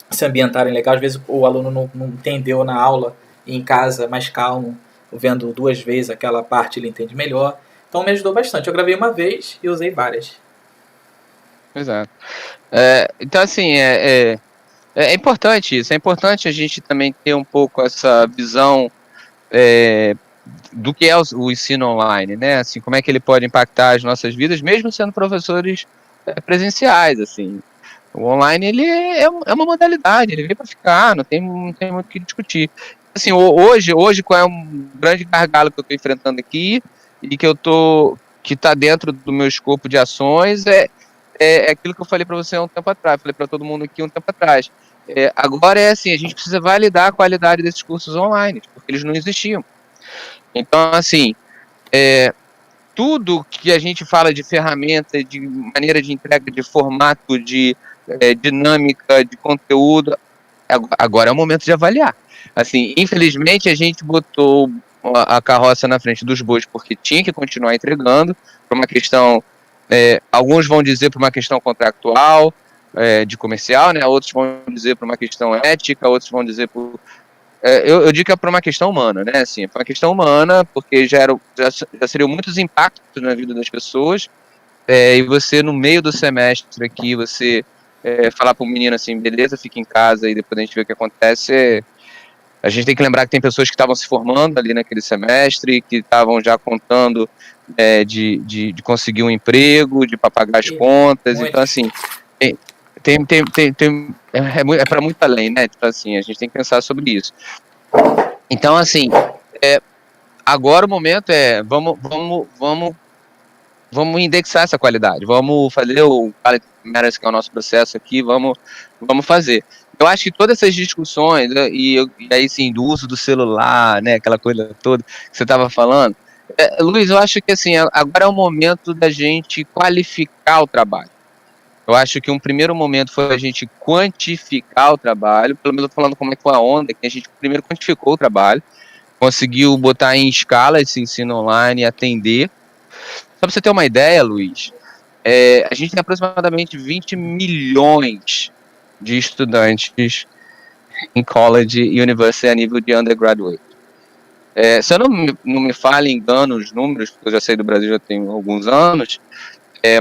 se ambientarem legal. Às vezes o aluno não entendeu na aula e em casa, mais calmo, vendo 2 vezes aquela parte, ele entende melhor. Então me ajudou bastante. Eu gravei uma vez e usei várias. Exato. Então, assim, é importante isso. É importante a gente também ter um pouco essa visão do que é o ensino online, né? Assim, como é que ele pode impactar as nossas vidas, mesmo sendo professores presenciais, assim. O online, ele é uma modalidade, ele veio para ficar, não tem muito o que discutir. Assim, hoje qual é um grande gargalo que eu estou enfrentando aqui e que está dentro do meu escopo de ações é aquilo que eu falei para você há um tempo atrás, falei para todo mundo aqui um tempo atrás. Agora é assim, a gente precisa validar a qualidade desses cursos online, porque eles não existiam. Então, assim, tudo que a gente fala de ferramenta, de maneira de entrega, de formato, de dinâmica, de conteúdo, agora é o momento de avaliar. Assim, infelizmente a gente botou a carroça na frente dos bois porque tinha que continuar entregando por uma questão, alguns vão dizer por uma questão contractual, de comercial, né? Outros vão dizer por uma questão ética, outros vão dizer por... eu digo que é por uma questão humana, né? Assim, é por uma questão humana, porque já seriam muitos impactos na vida das pessoas, e você, no meio do semestre aqui, você falar para um menino assim, beleza, fica em casa e depois a gente vê o que acontece. A gente tem que lembrar que tem pessoas que estavam se formando ali naquele semestre, que estavam já contando de conseguir um emprego, de pagar as contas. Então, assim, é para muito além, né? Tipo assim, a gente tem que pensar sobre isso. Então, assim, agora o momento vamos indexar essa qualidade, vamos fazer o Quality Matters, que é o nosso processo aqui, vamos fazer. Eu acho que todas essas discussões, né, e aí sim, do uso do celular, né, aquela coisa toda que você estava falando, Luiz, eu acho que assim, agora é o momento da gente qualificar o trabalho. Eu acho que um primeiro momento foi a gente quantificar o trabalho, pelo menos falando como é que foi a onda, que a gente primeiro quantificou o trabalho, conseguiu botar em escala esse ensino online e atender. Só para você ter uma ideia, Luiz, a gente tem aproximadamente 20 milhões de estudantes em college e university a nível de undergraduate. Se eu não me falha engano os números, porque eu já sei do Brasil já tem alguns anos,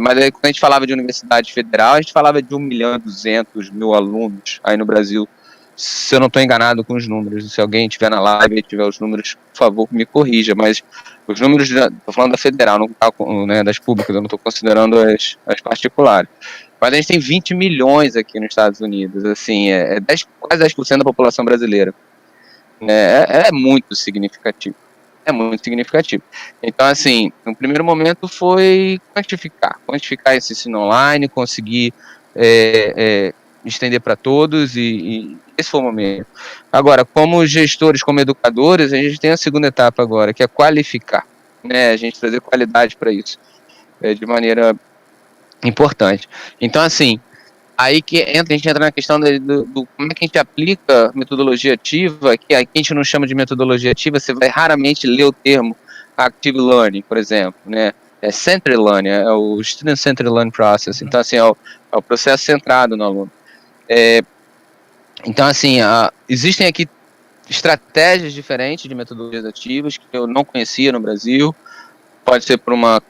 mas aí, quando a gente falava de universidade federal, a gente falava de 1.200.000 alunos aí no Brasil. Se eu não estou enganado com os números, se alguém estiver na live e tiver os números, por favor, me corrija, mas os números, estou falando da federal, não, né, das públicas, eu não estou considerando as particulares. Mas a gente tem 20 milhões aqui nos Estados Unidos, assim, quase 10% da população brasileira. É muito significativo. É muito significativo. Então, assim, no primeiro momento foi quantificar esse ensino online, conseguir estender para todos e esse foi o momento. Agora, como gestores, como educadores, a gente tem a segunda etapa agora, que é qualificar, né? A gente trazer qualidade para isso, de maneira importante. Então, assim, aí que a gente entra na questão do como é que a gente aplica metodologia ativa, que aqui a gente não chama de metodologia ativa, você vai raramente ler o termo Active Learning, por exemplo, né? É Centered Learning, é o Student Centered Learning Process. Então, assim, é o processo centrado no aluno. Então, assim, existem aqui estratégias diferentes de metodologias ativas que eu não conhecia no Brasil, pode ser por uma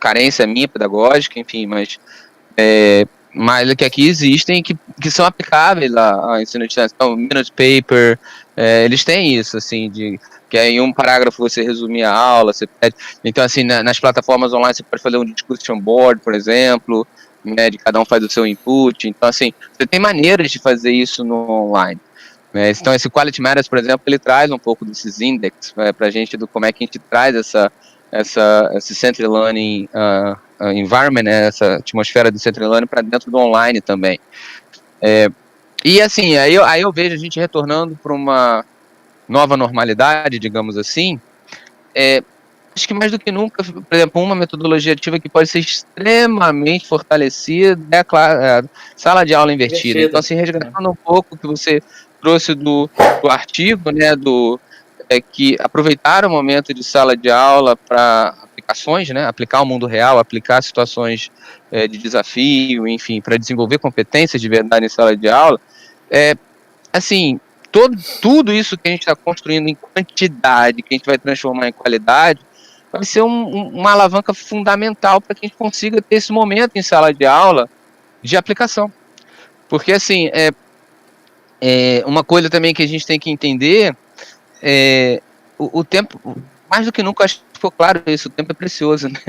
carência minha pedagógica, enfim, mas que aqui existem que são aplicáveis a ensino de distância. Então, minute paper, eles têm isso, assim, que aí em um parágrafo você resumir a aula, você pede. Então, assim, nas plataformas online você pode fazer um discussion board, por exemplo, né, de cada um faz o seu input. Então, assim, você tem maneiras de fazer isso no online. Né? Então, esse Quality Matters, por exemplo, ele traz um pouco desses index para a gente, do como é que a gente traz esse Centered Learning environment, né, essa atmosfera do Centered Learning para dentro do online também. E assim, aí eu vejo a gente retornando para uma nova normalidade, digamos assim. Acho que mais do que nunca, por exemplo, uma metodologia ativa que pode ser extremamente fortalecida é a sala de aula invertida. Então, assim, resgatando um pouco o que você trouxe do artigo, né, que aproveitar o momento de sala de aula para aplicações, né, aplicar o mundo real, aplicar situações de desafio, enfim, para desenvolver competências de verdade em sala de aula, assim, tudo isso que a gente está construindo em quantidade, que a gente vai transformar em qualidade, vai ser uma alavanca fundamental para que a gente consiga ter esse momento em sala de aula de aplicação. Porque, assim, uma coisa também que a gente tem que entender o tempo, mais do que nunca, acho que ficou claro isso, o tempo é precioso, né?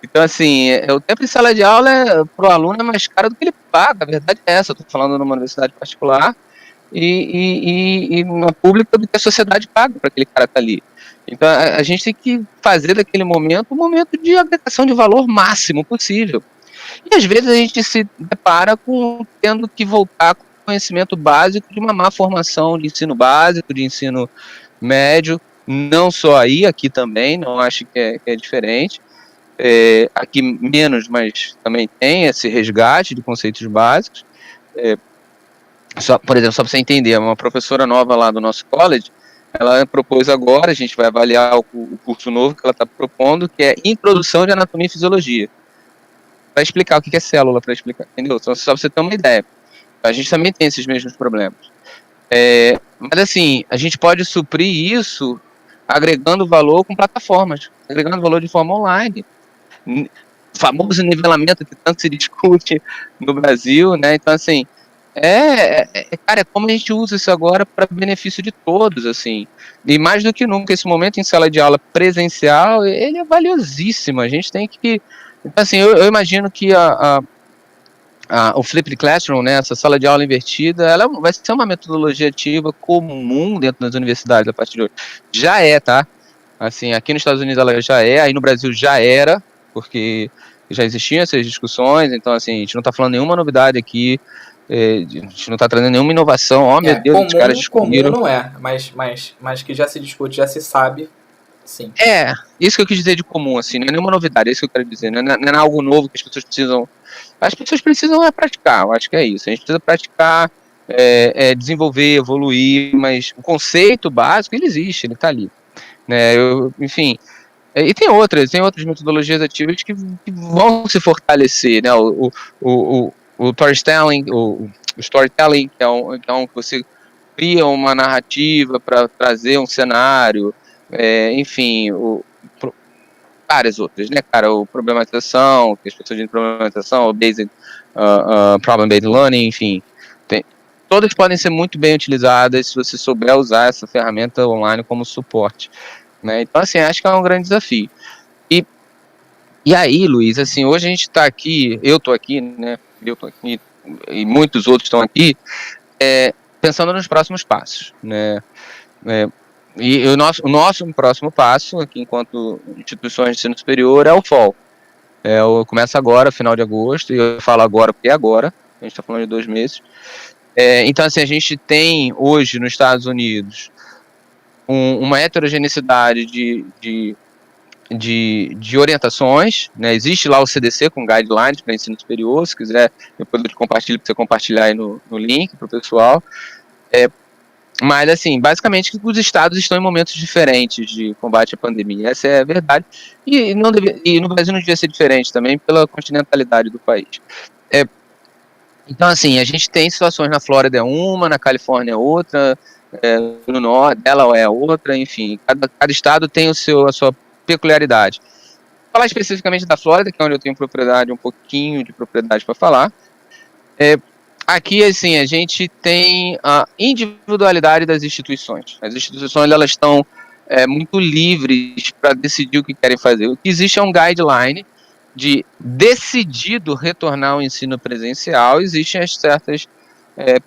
Então, assim, o tempo de sala de aula para o aluno é mais caro do que ele paga, a verdade é essa, eu estou falando numa universidade particular e na pública do que a sociedade paga para aquele cara estar ali. Então, a gente tem que fazer daquele momento um momento de agregação de valor máximo possível. E às vezes a gente se depara com tendo que voltar com conhecimento básico de uma má formação de ensino básico, de ensino médio, não só aí, aqui também, não acho que é diferente. aqui menos, mas também tem esse resgate de conceitos básicos. Por exemplo, só para você entender, uma professora nova lá do nosso college, ela propôs agora, a gente vai avaliar o curso novo que ela está propondo, que é Introdução de Anatomia e Fisiologia, para explicar o que é célula, para explicar, entendeu? Só para você ter uma ideia. A gente também tem esses mesmos problemas. Mas assim, a gente pode suprir isso agregando valor com plataformas, agregando valor de forma online. O famoso nivelamento que tanto se discute no Brasil, né? Então, assim, cara, como a gente usa isso agora para benefício de todos, assim. E mais do que nunca, esse momento em sala de aula presencial, ele é valiosíssimo. A gente tem que... Então, assim, eu imagino que o Flipped Classroom, né, essa sala de aula invertida, ela vai ser uma metodologia ativa comum dentro das universidades a partir de hoje. Já tá? Assim, aqui nos Estados Unidos ela já aí no Brasil já era, porque já existiam essas discussões, então, assim, a gente não está falando nenhuma novidade aqui, a gente não está trazendo nenhuma inovação, meu Deus, os caras descobriram. Comum não é, mas que já se discute, já se sabe, sim. Isso que eu quis dizer de comum, assim, não é nenhuma novidade, é isso que eu quero dizer, não é algo novo que as pessoas precisam praticar, eu acho que é isso, a gente precisa praticar, desenvolver, evoluir, mas o conceito básico, ele existe, ele está ali, né, enfim, e tem outras metodologias ativas que vão se fortalecer, né, o storytelling, o storytelling, que é um que você cria uma narrativa para trazer um cenário, enfim, várias outras, né, cara, o problematização, que as pessoas dizem problematização, o problem-based learning, enfim, todas podem ser muito bem utilizadas se você souber usar essa ferramenta online como suporte, né, então, assim, acho que é um grande desafio. E aí, Luiz, assim, hoje a gente está aqui, eu estou aqui, né, e muitos outros estão aqui, pensando nos próximos passos, né, e o nosso próximo passo, aqui enquanto instituições de ensino superior, é o FOL. Começa agora, final de agosto, e eu falo agora porque é agora, a gente está falando de 2 meses. Então, assim, a gente tem hoje nos Estados Unidos uma heterogeneidade de orientações, né? Existe lá o CDC com guidelines para ensino superior, se quiser, depois eu te compartilho para você compartilhar aí no link para o pessoal. Mas, assim, basicamente os estados estão em momentos diferentes de combate à pandemia, essa é a verdade, e no Brasil não devia ser diferente também pela continentalidade do país. Então, assim, a gente tem situações na Flórida é uma, na Califórnia é outra, no norte, Delaware é outra, enfim, cada estado tem a sua peculiaridade. Vou falar especificamente da Flórida, que é onde eu tenho um pouquinho de propriedade para falar. Aqui, assim, a gente tem a individualidade das instituições. As instituições, elas estão muito livres para decidir o que querem fazer. O que existe é um guideline de decidido retornar ao ensino presencial, existem as certas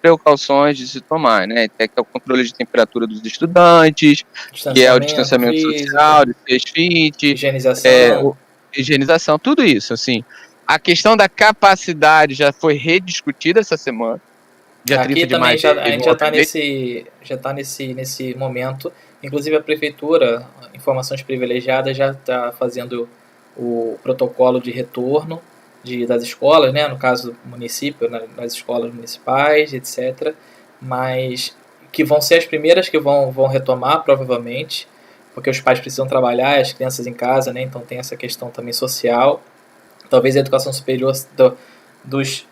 precauções de se tomar, né? Que é o controle de temperatura dos estudantes, que é o distanciamento social, de 6 feet, higienização, tudo isso, assim. A questão da capacidade já foi rediscutida essa semana. Dia aqui 30 de maio, a gente já está nesse momento. Inclusive a prefeitura, informações privilegiadas, já está fazendo o protocolo de retorno das escolas, né? No caso do município, nas escolas municipais, etc. Mas que vão ser as primeiras que vão retomar, provavelmente, porque os pais precisam trabalhar, as crianças em casa, né? Então tem essa questão também social. Talvez a educação superior dos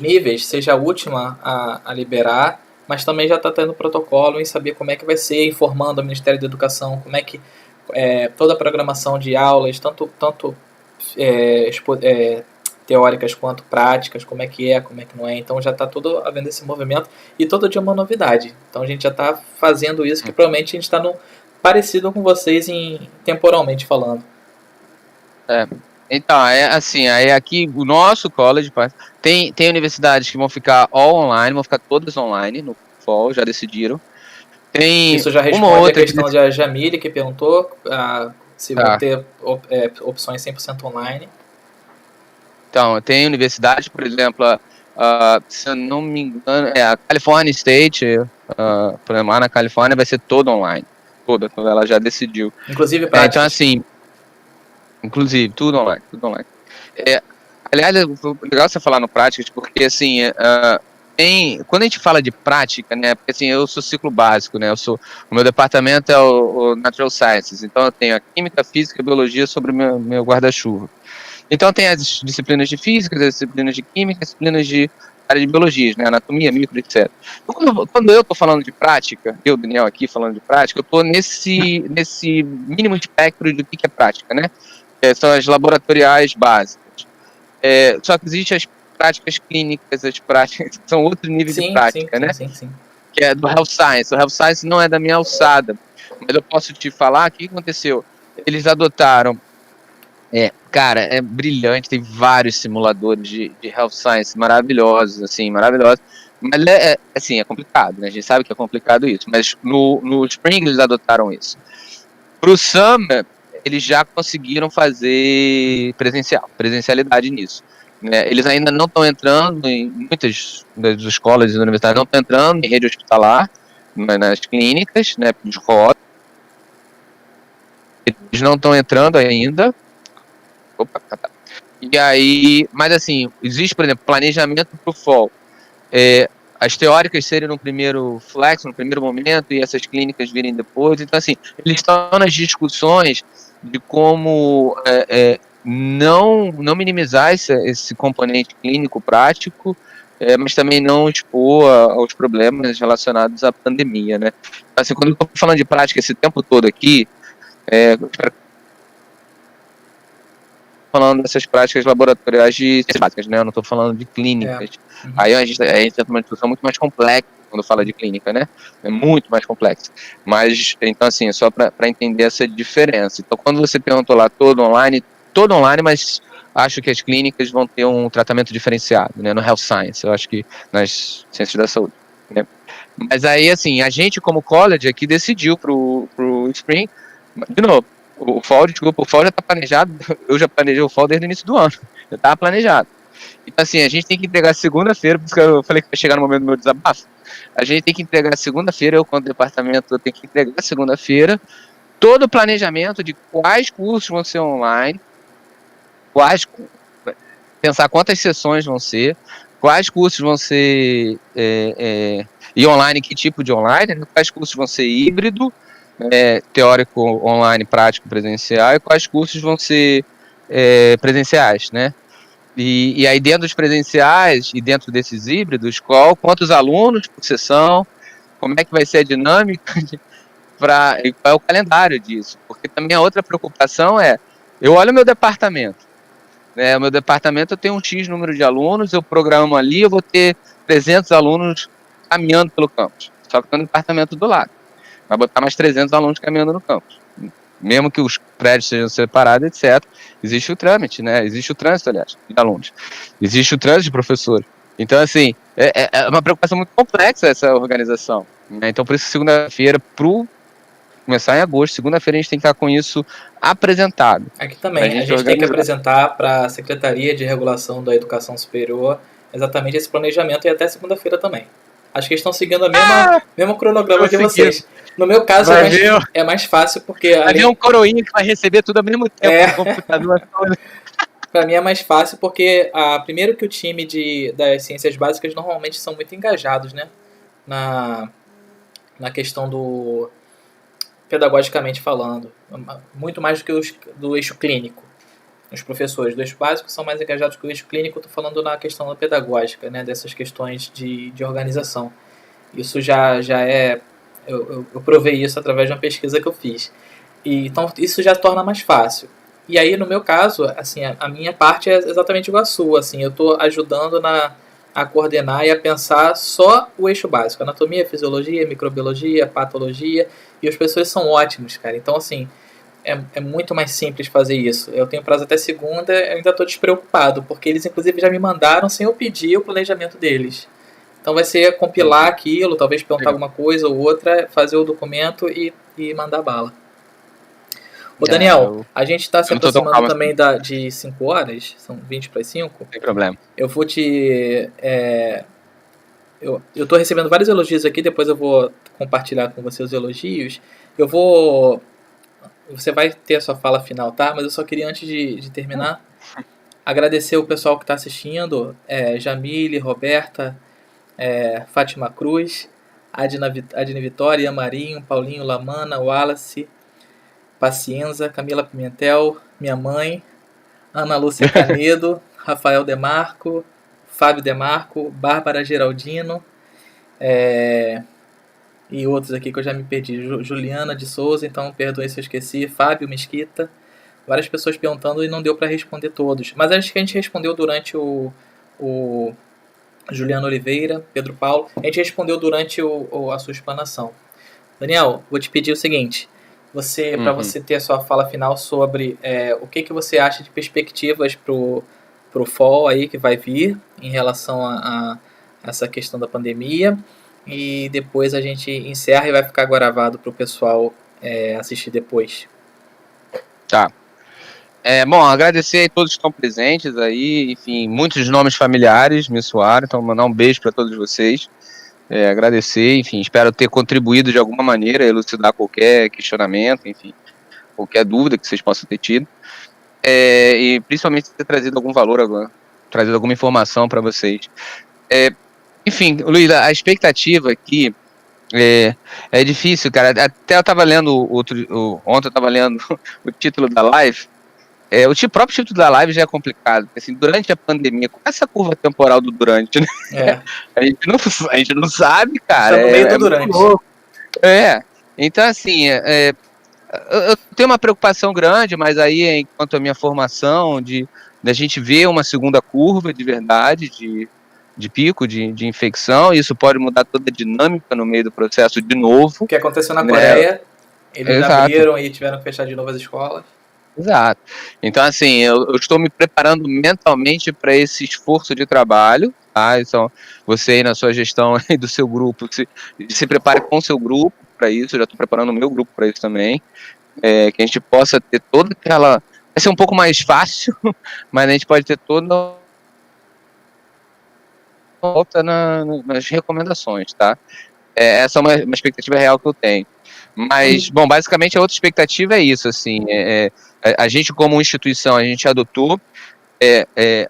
níveis seja a última a liberar, mas também já está tendo protocolo em saber como é que vai ser, informando o Ministério da Educação, como é que toda a programação de aulas, tanto teóricas quanto práticas, como é que não é. Então já está todo havendo esse movimento e todo dia uma novidade. Então a gente já está fazendo isso, que provavelmente a gente está parecido com vocês temporalmente falando. Então, assim, aqui o nosso college tem universidades que vão ficar online, vão ficar todas online no fall, já decidiram. Tem isso já responde a questão da Jamile, que perguntou se vão ter opções 100% online. Então, tem universidade, por exemplo, se eu não me engano, a California State, por exemplo, lá na Califórnia vai ser toda online, toda, ela já decidiu. Inclusive práticas. Então, assim, Inclusive, tudo online, tudo online. Aliás, é legal você falar no práticas, porque assim, quando a gente fala de prática, né, porque assim, eu sou ciclo básico, né, o meu departamento é o Natural Sciences, então eu tenho a química, física e biologia sobre o meu guarda-chuva. Então tem as disciplinas de física, as disciplinas de química, as disciplinas de área de biologia, né, anatomia, micro, etc. Então, quando eu estou falando de prática, eu, Daniel, aqui falando de prática, eu estou nesse mínimo espectro do que é prática, né, são as laboratoriais básicas. Só que existem as práticas clínicas, as práticas são outro nível de prática, né? Sim. Que é do Health Science. O Health Science não é da minha alçada, mas eu posso te falar o que aconteceu. Eles adotaram, cara, é brilhante, tem vários simuladores de Health Science maravilhosos, assim, maravilhosos. Mas assim, é complicado, né? A gente sabe que é complicado isso, mas no Spring eles adotaram isso. Pro Summer, eles já conseguiram fazer presencialidade nisso. Né? Eles ainda não estão entrando em muitas das escolas e universidades, não estão entrando em rede hospitalar, nas clínicas, né, de roda. Eles não estão entrando ainda. Opa, tá. E aí, mas assim, existe, por exemplo, planejamento para o fall. As teóricas serem no primeiro flex, no primeiro momento, e essas clínicas virem depois. Então, assim, eles estão nas discussões de como não minimizar esse componente clínico prático, mas também não expor aos problemas relacionados à pandemia, né? Então, assim, quando eu estou falando de prática esse tempo todo aqui, falando dessas práticas laboratoriais de ciências básicas, né? Eu não estou falando de clínicas. Aí a gente entra numa discussão muito mais complexa quando fala de clínica, né? É muito mais complexa. Mas, então, assim, é só para entender essa diferença. Então, quando você perguntou lá todo online, mas acho que as clínicas vão ter um tratamento diferenciado, né? No Health Science, eu acho que nas ciências da saúde, né? Mas aí, assim, a gente como college aqui decidiu pro Spring, de novo, o fall já está planejado, eu já planejei o fall desde o início do ano, já estava planejado. Então, assim, a gente tem que entregar segunda-feira, porque eu falei que vai chegar no momento do meu desabafo, a gente tem que entregar segunda-feira, eu, quanto departamento, eu tenho que entregar segunda-feira todo o planejamento de quais cursos vão ser online, pensar quantas sessões vão ser, quais cursos vão ser e online, que tipo de online, né? Quais cursos vão ser híbrido, teórico online, prático presencial, e quais cursos vão ser presenciais, né? E aí dentro dos presenciais e dentro desses híbridos, quantos alunos por sessão, como é que vai ser a dinâmica e qual é o calendário disso? Porque também a outra preocupação eu olho o meu departamento, né? O meu departamento eu tenho um X número de alunos, eu programo ali, eu vou ter 300 alunos caminhando pelo campus, só que tem um departamento do lado. Vai botar mais 300 alunos caminhando no campus. Mesmo que os prédios sejam separados, etc. Existe o trâmite, né? Existe o trânsito, aliás, de alunos. Existe o trânsito de professores. Então, assim, é uma preocupação muito complexa essa organização. Né? Então, por isso, segunda-feira, começar em agosto, segunda-feira a gente tem que estar com isso apresentado. Aqui também, a gente tem que apresentar para a Secretaria de Regulação da Educação Superior exatamente esse planejamento e até segunda-feira também. Acho que eles estão seguindo a mesma cronograma de vocês. No meu caso é mais fácil porque... Vai ver um coroinha que vai receber tudo ao mesmo tempo no computador. Para mim é mais fácil porque, primeiro que o time das ciências básicas normalmente são muito engajados, né? Na questão do... pedagogicamente falando. Muito mais do que do eixo clínico. Os professores do eixo básico são mais engajados que o eixo clínico. Estou falando na questão da pedagógica, né? Dessas questões de organização. Isso já é... Eu provei isso através de uma pesquisa que eu fiz. Então isso já torna mais fácil. E aí, no meu caso, assim, a minha parte é exatamente igual a sua. Assim, eu estou ajudando a coordenar e a pensar só o eixo básico. Anatomia, fisiologia, microbiologia, patologia. E os professores são ótimos, cara. Então, assim, é muito mais simples fazer isso. Eu tenho prazo até segunda, eu ainda estou despreocupado, porque eles, inclusive, já me mandaram sem eu pedir o planejamento deles. Então vai ser compilar aquilo, talvez perguntar alguma coisa ou outra, fazer o documento e mandar bala. Ô Daniel, a gente está se aproximando também de 5 horas, são 20 para as 5. Sem problema. Eu vou te... eu estou recebendo vários elogios aqui, depois eu vou compartilhar com você os elogios. Eu vou você vai ter a sua fala final, tá? Mas eu só queria, antes de terminar, agradecer o pessoal que está assistindo, Jamile, Roberta, Fátima Cruz, Adna Vitória, Marinho, Paulinho Lamana, Wallace, Pacienza, Camila Pimentel, minha mãe, Ana Lúcia Canedo, Rafael Demarco, Fábio Demarco, Bárbara Geraldino, e outros aqui que eu já me perdi, Juliana de Souza, então perdoe se eu esqueci, Fábio Mesquita, várias pessoas perguntando e não deu para responder todos, mas acho que a gente respondeu durante o Juliano Oliveira, Pedro Paulo, a gente respondeu durante a sua explanação. Daniel, vou te pedir o seguinte, para você ter a sua fala final sobre o que você acha de perspectivas pro fall aí que vai vir em relação a essa questão da pandemia, e depois a gente encerra e vai ficar gravado para o pessoal assistir depois. Tá. Bom, agradecer a todos que estão presentes aí, enfim, muitos nomes familiares me soaram, então mandar um beijo para todos vocês. Agradecer, enfim, espero ter contribuído de alguma maneira a elucidar qualquer questionamento, enfim, qualquer dúvida que vocês possam ter tido, e principalmente ter trazido algum valor agora, trazido alguma informação para vocês. Enfim, Luiz, a expectativa aqui é difícil, cara. Até eu estava lendo ontem eu estava lendo o título da live. O próprio título da live já é complicado. Assim, durante a pandemia, qual é essa curva temporal do durante, né? A gente não sabe, cara. Está no meio do durante. Então, assim, eu tenho uma preocupação grande, mas aí, enquanto a minha formação, da gente ver uma segunda curva de verdade, de pico de infecção, isso pode mudar toda a dinâmica no meio do processo de novo. O que aconteceu na Coreia, eles abriram e tiveram que fechar de novo as escolas. Exato. Então, assim, eu estou me preparando mentalmente para esse esforço de trabalho, tá? Então, você aí na sua gestão aí do seu grupo, se prepare com o seu grupo para isso, eu já estou preparando o meu grupo para isso também, que a gente possa ter toda aquela... Vai ser um pouco mais fácil, mas a gente pode ter toda volta nas recomendações, tá? Essa é uma expectativa real que eu tenho. Mas, bom, basicamente a outra expectativa é isso, assim, a gente como instituição, a gente adotou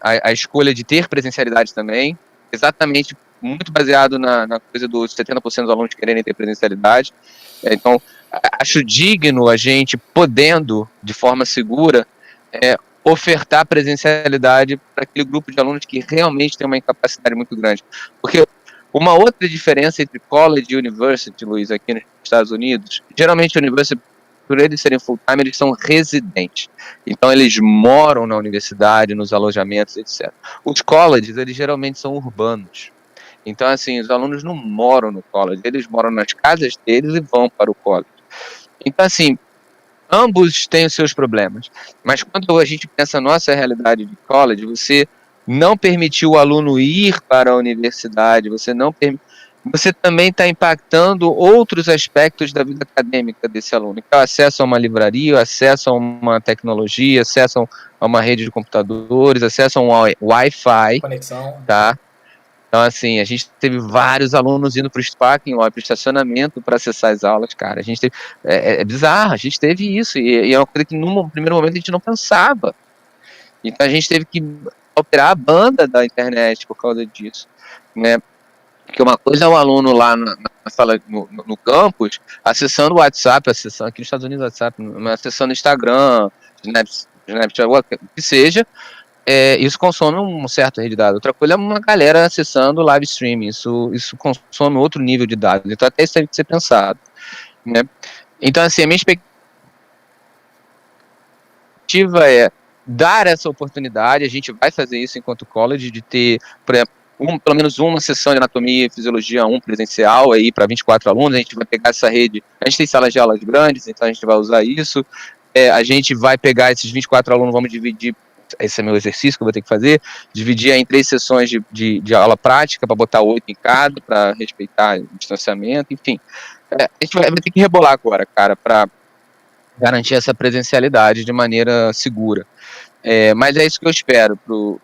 a escolha de ter presencialidade também, exatamente muito baseado na coisa dos 70% dos alunos quererem ter presencialidade. Então, acho digno a gente, podendo, de forma segura, ofertar presencialidade para aquele grupo de alunos que realmente tem uma incapacidade muito grande. Porque uma outra diferença entre college e university, Luiz, aqui nos Estados Unidos, geralmente university, por eles serem full-time, eles são residentes. Então, eles moram na universidade, nos alojamentos, etc. Os colleges, eles geralmente são urbanos. Então, assim, os alunos não moram no college, eles moram nas casas deles e vão para o college. Então, assim, ambos têm os seus problemas. Mas quando a gente pensa na nossa realidade de college, você não permitiu o aluno ir para a universidade, você também está impactando outros aspectos da vida acadêmica desse aluno. Então, acesso a uma livraria, acesso a uma tecnologia, acesso a uma rede de computadores, acesso a um Wi-Fi. Conexão. Tá? Então, assim, a gente teve vários alunos indo para o parking lot, para o estacionamento, para acessar as aulas, cara. A gente teve, é bizarro, a gente teve isso, e é uma coisa que no primeiro momento a gente não pensava. Então, a gente teve que alterar a banda da internet por causa disso, né? Porque uma coisa é o aluno lá na sala, no campus, acessando o WhatsApp, aqui nos Estados Unidos o WhatsApp, acessando o Instagram, Snapchat, o que seja, isso consome um certo rede de dados. Outra coisa é uma galera acessando live streaming, isso consome outro nível de dados. Então até isso tem que ser pensado, né? Então, assim, a minha expectativa é dar essa oportunidade, a gente vai fazer isso enquanto college, de ter, por exemplo, pelo menos uma sessão de anatomia e fisiologia 1 presencial aí para 24 alunos. A gente vai pegar essa rede, a gente tem salas de aulas grandes, então a gente vai usar isso. A gente vai pegar esses 24 alunos, vamos dividir, esse é meu exercício que eu vou ter que fazer, dividir em 3 sessões de aula prática, para botar 8 em cada, para respeitar o distanciamento, enfim. A gente vai ter que rebolar agora, cara, para garantir essa presencialidade de maneira segura. Mas é isso que eu espero pro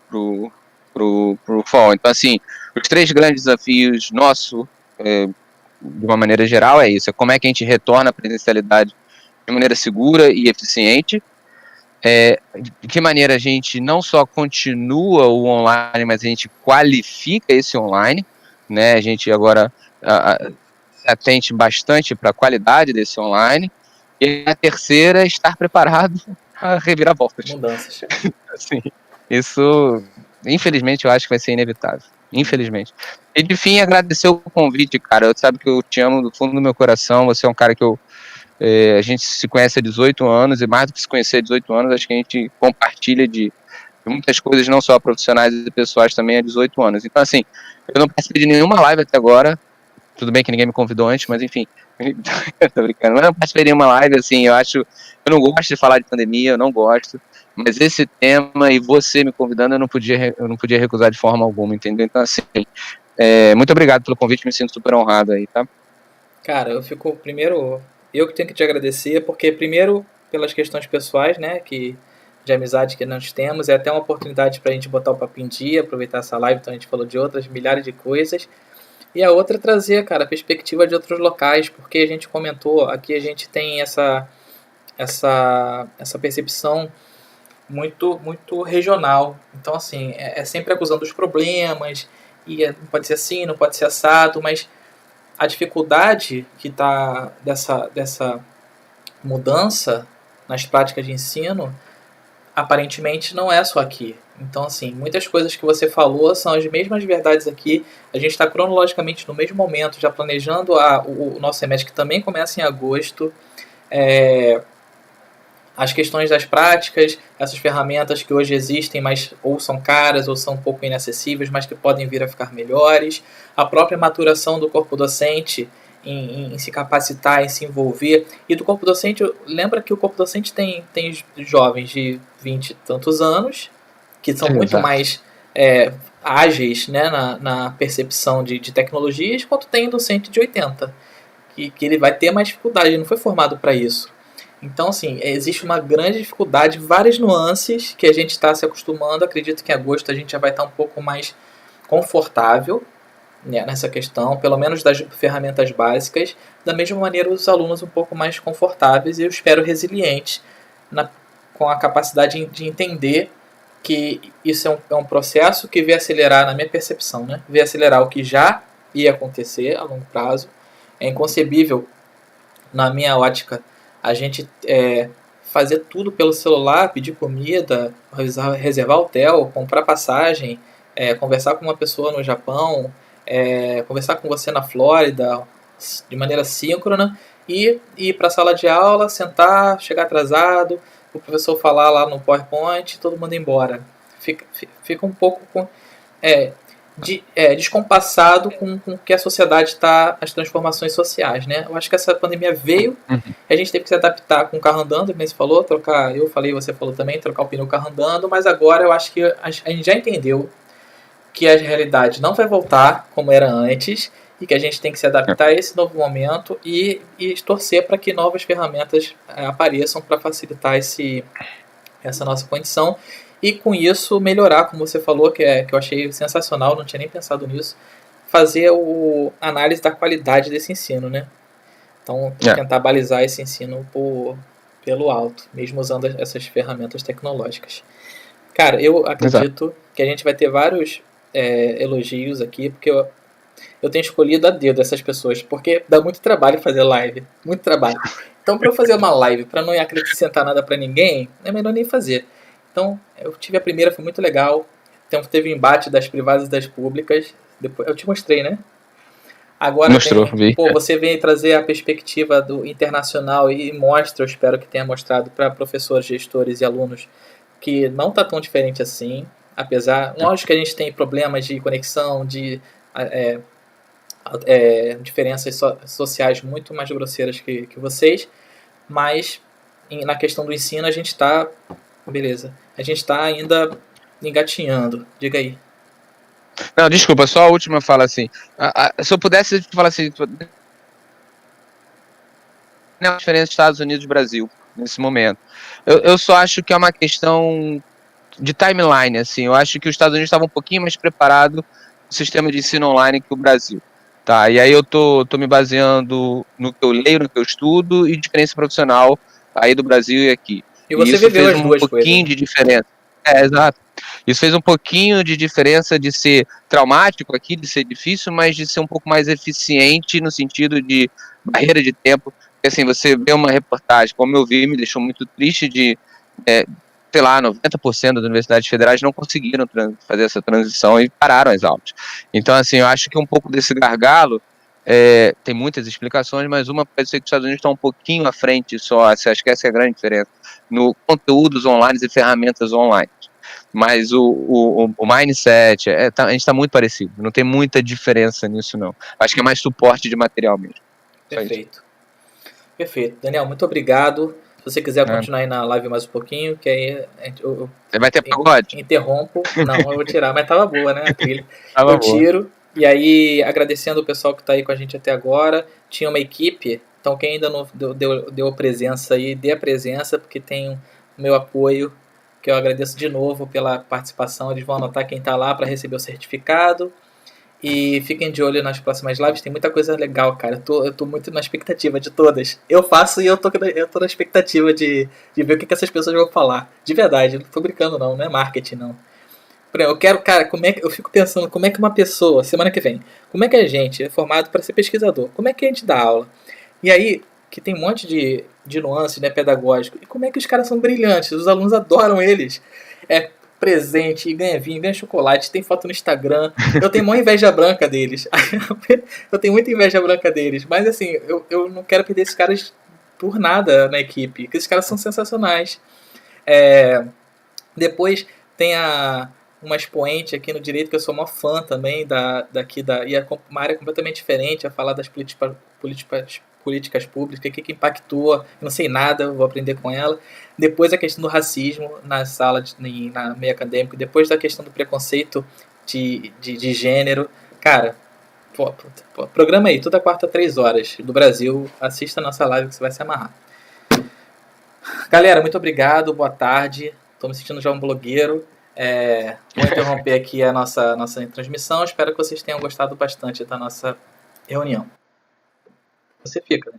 fall. Então, assim, os 3 grandes desafios nossos, de uma maneira geral, é isso. É como é que a gente retorna a presencialidade de maneira segura e eficiente. De que maneira a gente não só continua o online, mas a gente qualifica esse online, né? A gente agora se atente bastante para a qualidade desse online. E a terceira é estar preparado a reviravoltas. Mudanças. Assim, isso, infelizmente, eu acho que vai ser inevitável. Infelizmente. E, de fim, agradecer o convite, cara. Eu sabe que eu te amo do fundo do meu coração. Você é um cara que a gente se conhece há 18 anos, e mais do que se conhecer há 18 anos, acho que a gente compartilha de muitas coisas, não só profissionais e pessoais, também há 18 anos. Então, assim, eu não participei de nenhuma live até agora. Tudo bem que ninguém me convidou antes, mas enfim. Tô brincando. Mas eu não participei de nenhuma live, assim, eu não gosto de falar de pandemia, eu não gosto. Mas esse tema e você me convidando, eu não podia recusar de forma alguma, entendeu? Então, assim, muito obrigado pelo convite, me sinto super honrado aí, tá? Cara, eu que tenho que te agradecer, porque primeiro pelas questões pessoais, né, de amizade que nós temos, é até uma oportunidade pra gente botar o papo em dia, aproveitar essa live, então a gente falou de outras milhares de coisas. E a outra é trazer, cara, a perspectiva de outros locais, porque a gente comentou, aqui a gente tem essa percepção muito regional. Então, assim, é sempre acusando os problemas, e não pode ser assim, não pode ser assado, mas a dificuldade que está dessa mudança nas práticas de ensino, aparentemente não é só aqui. Então, assim, muitas coisas que você falou são as mesmas verdades aqui. A gente está cronologicamente no mesmo momento, já planejando o nosso semestre, que também começa em agosto. As questões das práticas, essas ferramentas que hoje existem, mas ou são caras ou são um pouco inacessíveis, mas que podem vir a ficar melhores. A própria maturação do corpo docente em se capacitar, em se envolver. E do corpo docente, lembra que o corpo docente tem jovens de 20 e tantos anos, que são muito mais ágeis, né, na percepção de tecnologias, quanto tem docente de 80, que ele vai ter mais dificuldade, ele não foi formado para isso. Então, assim, existe uma grande dificuldade, várias nuances que a gente está se acostumando. Acredito que em agosto a gente já vai estar um pouco mais confortável, né, nessa questão, pelo menos das ferramentas básicas. Da mesma maneira, os alunos um pouco mais confortáveis e eu espero resilientes com a capacidade de entender que isso é um processo que veio acelerar, na minha percepção, né, veio acelerar o que já ia acontecer a longo prazo. É inconcebível, na minha ótica, a gente fazer tudo pelo celular, pedir comida, reservar hotel, comprar passagem, conversar com uma pessoa no Japão, conversar com você na Flórida de maneira síncrona e ir para a sala de aula, sentar, chegar atrasado, o professor falar lá no PowerPoint e todo mundo ir embora. Fica um pouco descompassado com o que a sociedade está, as transformações sociais, né? Eu acho que essa pandemia veio, a gente teve que se adaptar com o carro andando, como você falou, eu falei, você falou também, trocar o pneu carro andando, mas agora eu acho que a gente já entendeu que a realidade não vai voltar como era antes e que a gente tem que se adaptar a esse novo momento e torcer para que novas ferramentas apareçam para facilitar essa nossa condição. E com isso melhorar, como você falou, que eu achei sensacional, não tinha nem pensado nisso, fazer a análise da qualidade desse ensino, né? Então, tentar balizar esse ensino pelo alto, mesmo usando essas ferramentas tecnológicas. Cara, eu acredito que a gente vai ter vários elogios aqui, porque eu tenho escolhido a dedo essas pessoas, porque dá muito trabalho fazer live, muito trabalho. Então, para eu fazer uma live, para não acrescentar nada para ninguém, é melhor nem fazer. Então, eu tive a primeira, foi muito legal. Então, teve o embate das privadas e das públicas. Depois, eu te mostrei, né? Agora você vem trazer a perspectiva do internacional e mostra, eu espero que tenha mostrado para professores, gestores e alunos que não está tão diferente assim. Apesar, lógico que a gente tem problemas de conexão, de diferenças sociais muito mais grosseiras que vocês, mas na questão do ensino a gente está... Beleza. A gente está ainda engatinhando. Diga aí. Não, desculpa, só a última fala assim. Se eu pudesse falar assim, não é a diferença dos Estados Unidos e Brasil nesse momento. Eu só acho que é uma questão de timeline, assim. Eu acho que os Estados Unidos estavam um pouquinho mais preparados no sistema de ensino online que o Brasil. Tá, e aí eu tô me baseando no que eu leio, no que eu estudo e de experiência profissional aí do Brasil e aqui. E você isso viveu fez as um duas pouquinho coisas. de diferença. Exato. Isso fez um pouquinho de diferença de ser traumático aqui, de ser difícil, mas de ser um pouco mais eficiente no sentido de barreira de tempo. Porque, assim, você vê uma reportagem, como eu vi, me deixou muito triste de, sei lá, 90% das universidades federais não conseguiram fazer essa transição e pararam as aulas. Então, assim, eu acho que um pouco desse gargalo, tem muitas explicações, mas uma pode ser que os Estados Unidos estão um pouquinho à frente só, acho que essa é a grande diferença, no conteúdos online e ferramentas online. Mas o mindset, a gente está muito parecido, não tem muita diferença nisso não. Acho que é mais suporte de material mesmo. Perfeito. Perfeito. Daniel, muito obrigado. Se você quiser continuar aí na live mais um pouquinho, que aí você vai ter pagode? Interrompo. Não, eu vou tirar, mas tava boa, né, a trilha. Tava eu tiro. E aí, agradecendo o pessoal que está aí com a gente até agora. Tinha uma equipe, então quem ainda não deu presença aí, dê a presença, porque tem o meu apoio, que eu agradeço de novo pela participação. Eles vão anotar quem está lá para receber o certificado. E fiquem de olho nas próximas lives, tem muita coisa legal, cara. Eu tô muito na expectativa de todas. Eu faço e eu tô na expectativa de ver o que essas pessoas vão falar. De verdade, não tô brincando não é marketing não. Por exemplo, eu quero, cara, eu fico pensando como é que uma pessoa, semana que vem, como é que a gente é formado para ser pesquisador? Como é que a gente dá aula? E aí, que tem um monte de nuances, né, pedagógico. E como é que os caras são brilhantes? Os alunos adoram eles. Presente, ganha vinho, ganha chocolate, tem foto no Instagram. Eu tenho uma inveja branca deles. Eu tenho muita inveja branca deles. Mas assim, eu não quero perder esses caras por nada na equipe. Porque esses caras são sensacionais. Depois tem uma expoente aqui no direito, que eu sou uma fã também, e é uma área completamente diferente, a falar das políticas públicas, o que impactou, eu não sei nada, vou aprender com ela. Depois a questão do racismo na sala, na meio acadêmico, depois da questão do preconceito de gênero. Cara, programa aí, toda quarta, 3 horas, do Brasil, assista a nossa live que você vai se amarrar. Galera, muito obrigado, boa tarde. Estou me sentindo já um blogueiro. Vou interromper aqui a nossa transmissão. Espero que vocês tenham gostado bastante da nossa reunião. Você fica, né?